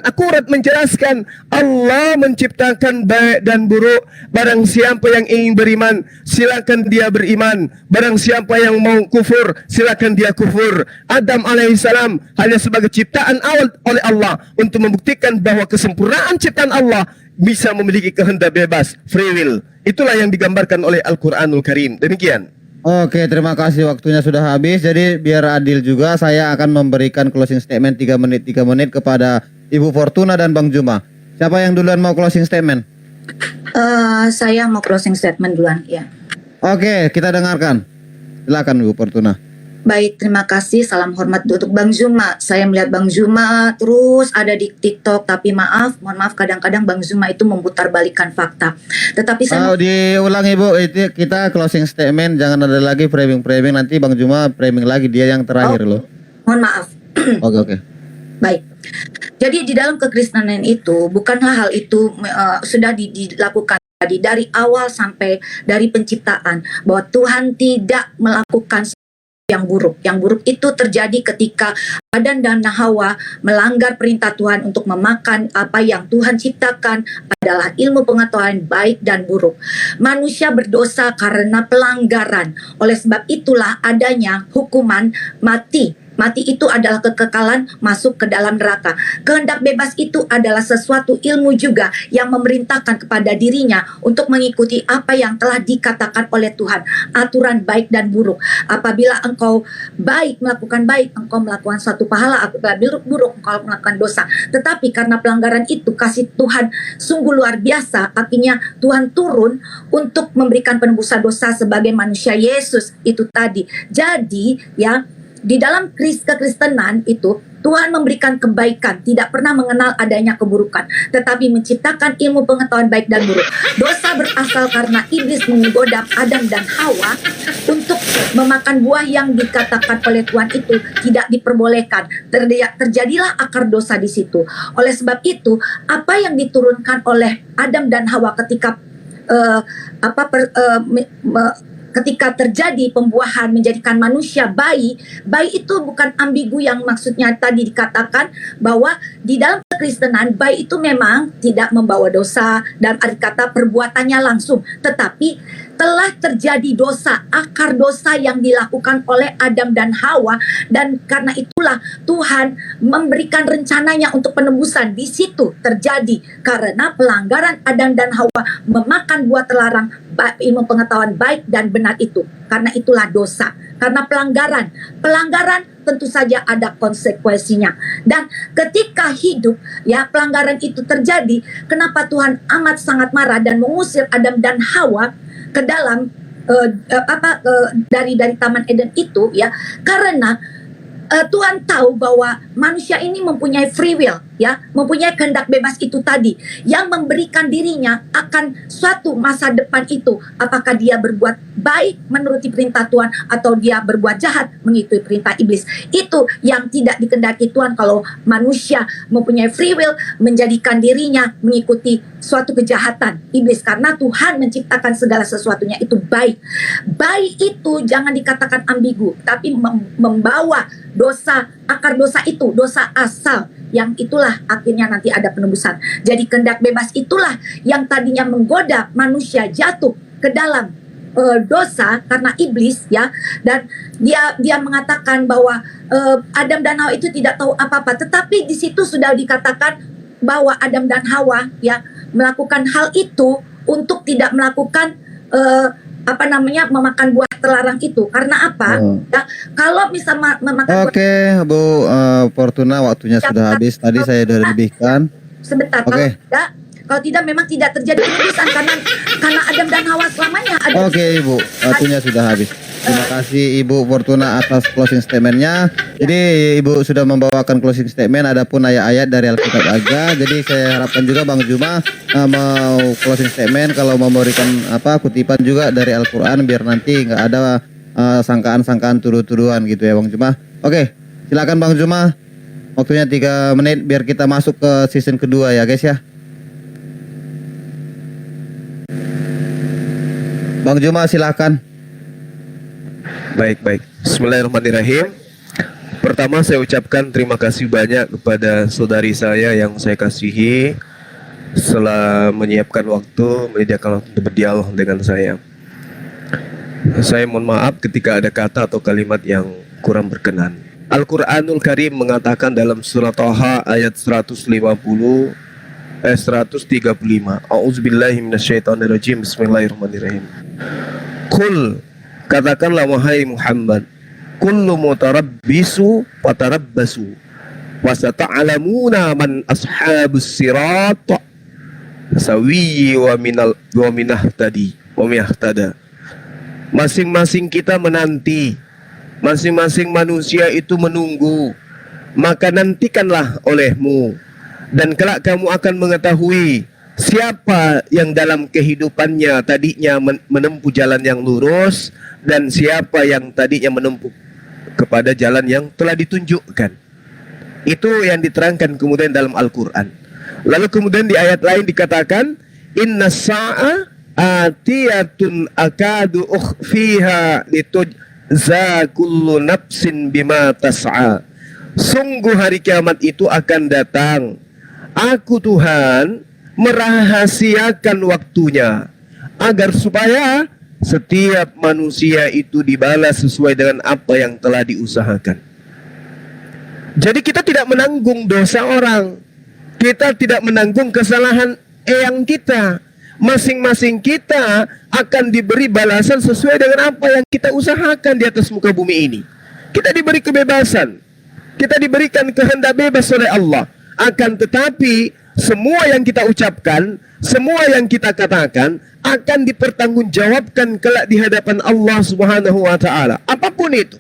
akurat menjelaskan Allah menciptakan baik dan buruk. Barang siapa yang ingin beriman, silakan dia beriman. Barang siapa yang mau kufur, silakan dia kufur. Adam alaihissalam hanya sebagai ciptaan awal oleh Allah untuk membuktikan bahwa kesempurnaan ciptaan Allah bisa memiliki kehendak bebas, free will. Itulah yang digambarkan oleh Al-Quranul Karim. Demikian. Oke, terima kasih, waktunya sudah habis. Jadi biar adil juga, saya akan memberikan closing statement 3 menit kepada Ibu Fortuna dan Bang Juma. Siapa yang duluan mau closing statement? Saya mau closing statement duluan, ya. Oke, kita dengarkan. Silakan Ibu Fortuna. Baik, terima kasih. Salam hormat untuk Bang Zuma. Saya melihat Bang Zuma terus ada di TikTok, tapi mohon maaf kadang-kadang Bang Zuma itu memutarbalikkan fakta. Tetapi saya Diulang Ibu, itu kita closing statement, jangan ada lagi framing-framing, nanti Bang Juma framing lagi, dia yang terakhir loh. mohon maaf. Oke. Baik. Jadi di dalam kekristenan itu bukanlah hal itu sudah dilakukan tadi dari awal sampai dari penciptaan bahwa Tuhan tidak melakukan yang buruk. Yang buruk itu terjadi ketika Adam dan Hawa melanggar perintah Tuhan untuk memakan apa yang Tuhan ciptakan adalah ilmu pengetahuan baik dan buruk. Manusia berdosa karena pelanggaran. Oleh sebab itulah adanya hukuman mati. Mati itu adalah kekekalan masuk ke dalam neraka. Kehendak bebas itu adalah sesuatu ilmu juga yang memerintahkan kepada dirinya untuk mengikuti apa yang telah dikatakan oleh Tuhan. Aturan baik dan buruk. Apabila engkau baik, melakukan baik, engkau melakukan satu pahala. Apabila buruk, engkau melakukan dosa. Tetapi karena pelanggaran itu, kasih Tuhan sungguh luar biasa. Akhirnya Tuhan turun untuk memberikan penebusan dosa sebagai manusia Yesus itu tadi. Jadi ya, di dalam kekristenan itu Tuhan memberikan kebaikan, tidak pernah mengenal adanya keburukan, tetapi menciptakan ilmu pengetahuan baik dan buruk. Dosa berasal karena iblis menggoda Adam dan Hawa untuk memakan buah yang dikatakan oleh Tuhan itu tidak diperbolehkan. Terjadilah akar dosa di situ. Oleh sebab itu, apa yang diturunkan oleh Adam dan Hawa ketika ketika terjadi pembuahan menjadikan manusia bayi itu bukan ambigu yang maksudnya tadi dikatakan bahwa di dalam kekristenan bayi itu memang tidak membawa dosa dan arti kata perbuatannya langsung, tetapi telah terjadi dosa, akar dosa yang dilakukan oleh Adam dan Hawa, dan karena itulah Tuhan memberikan rencananya untuk penebusan. Di situ terjadi karena pelanggaran Adam dan Hawa memakan buah terlarang ilmu pengetahuan baik dan benar itu. Karena itulah dosa. Karena pelanggaran tentu saja ada konsekuensinya. Dan ketika hidup ya pelanggaran itu terjadi, kenapa Tuhan amat sangat marah dan mengusir Adam dan Hawa ke dalam dari Taman Eden itu ya, karena Tuhan tahu bahwa manusia ini mempunyai free will. ya, mempunyai kehendak bebas itu tadi, yang memberikan dirinya akan suatu masa depan itu, apakah dia berbuat baik menuruti perintah Tuhan atau dia berbuat jahat mengikuti perintah iblis. Itu yang tidak dikehendaki Tuhan kalau manusia mempunyai free will menjadikan dirinya mengikuti suatu kejahatan iblis, karena Tuhan menciptakan segala sesuatunya itu baik. Baik itu jangan dikatakan ambigu, tapi membawa dosa, akar dosa itu dosa asal, yang itulah akhirnya nanti ada penebusan. Jadi kehendak bebas itulah yang tadinya menggoda manusia jatuh ke dalam dosa karena iblis, ya, dan dia mengatakan bahwa Adam dan Hawa itu tidak tahu apa-apa, tetapi di situ sudah dikatakan bahwa Adam dan Hawa, ya, melakukan hal itu untuk tidak melakukan memakan buah terlarang itu. Karena apa? Ya, kalau misal memakan Oke, Bu Fortuna, waktunya sudah habis. Tadi saya sudah lebihkan. sebentar, kalau tidak memang tidak terjadi penebusan karena Adam dan Hawa selamanya ada. Oke, Ibu, waktunya sudah habis. Terima kasih Ibu Fortuna atas closing statementnya. Jadi Ibu sudah membawakan closing statement, adapun ayat-ayat dari Alkitab aja. Jadi saya harapkan juga Bang Juma mau closing statement, kalau memberikan kutipan juga dari Al-Quran, biar nanti nggak ada sangkaan-sangkaan tuduh-tuduhan gitu ya Bang Juma. Oke, silakan Bang Juma. Waktunya 3 menit biar kita masuk ke season kedua ya guys ya. Bang Juma silakan. Baik. Bismillahirrahmanirrahim. Pertama saya ucapkan terima kasih banyak kepada saudari saya yang saya kasihi setelah menyiapkan waktu, menyediakan waktu untuk berdialog dengan saya. Saya mohon maaf ketika ada kata atau kalimat yang kurang berkenan. Al-Quranul Karim mengatakan dalam surah Thaha ayat 135. A'udzubillahi minasyaitonirrajim. Bismillahirrahmanirrahim. Qul, katakanlah wahai Muhammad, kullu mutarabbisu fatarabbasu wasata'lamuna man ashabus sirat sawiyyi wa minahtada. Masing-masing kita menanti, masing-masing manusia itu menunggu, maka nantikanlah olehmu, dan kelak kamu akan mengetahui siapa yang dalam kehidupannya tadinya menempuh jalan yang lurus dan siapa yang tadinya menempuh kepada jalan yang telah ditunjukkan. Itu yang diterangkan kemudian dalam Al-Quran. Lalu kemudian di ayat lain dikatakan, inna sa'a atiyatun akadu ukhfiha litujza kullu nafsin bima tas'a. Sungguh hari kiamat itu akan datang. Aku Tuhan merahasiakan waktunya agar supaya setiap manusia itu dibalas sesuai dengan apa yang telah diusahakan. Jadi kita tidak menanggung dosa orang, kita tidak menanggung kesalahan eyang kita. Masing-masing kita akan diberi balasan sesuai dengan apa yang kita usahakan di atas muka bumi ini. Kita diberi kebebasan, kita diberikan kehendak bebas oleh Allah. Akan tetapi semua yang kita ucapkan, semua yang kita katakan akan dipertanggungjawabkan kelak di hadapan Allah Subhanahu wa taala. Apapun itu.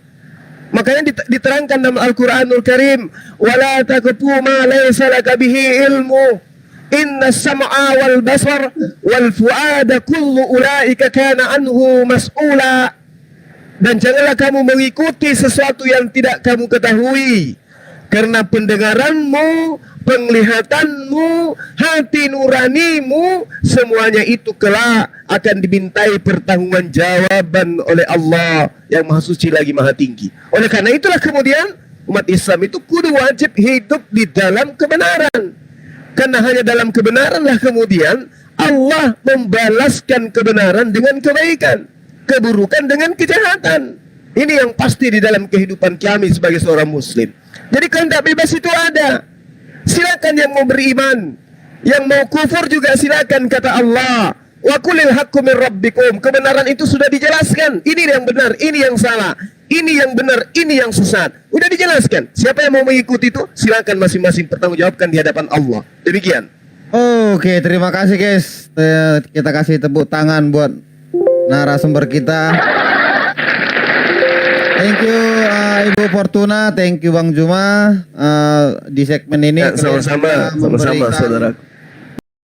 Makanya diterangkan dalam Al-Qur'anul Karim, "Wala taqfu ma laysa laka bihi ilmu. Inna sam'a wal basar wal fuada kullu ulaika kana anhu mas'ula." Dan janganlah kamu mengikuti sesuatu yang tidak kamu ketahui, karena pendengaranmu, penglihatanmu, hati nuranimu, semuanya itu kelak akan dimintai pertanggungjawaban oleh Allah yang Maha Suci lagi Maha Tinggi. Oleh karena itulah kemudian umat Islam itu kudu wajib hidup di dalam kebenaran. Karena hanya dalam kebenaranlah kemudian Allah membalaskan kebenaran dengan kebaikan, keburukan dengan kejahatan. Ini yang pasti di dalam kehidupan kami sebagai seorang muslim. Jadi kehendak bebas itu ada. Silakan yang mau beriman, yang mau kufur juga silakan, kata Allah. Wa qulil haqqu min rabbikum. Kebenaran itu sudah dijelaskan. Ini yang benar, ini yang salah. Ini yang benar, ini yang sesat. Udah dijelaskan. Siapa yang mau mengikuti itu, silakan masing-masing pertanggungjawabkan di hadapan Allah. Demikian. Oke, terima kasih guys. Kita kasih tepuk tangan buat narasumber kita. Thank you Ibu Fortuna, thank you Bang Juma. Di segmen ini Ya, sama-sama, kalian sudah sama-sama memberikan saudara.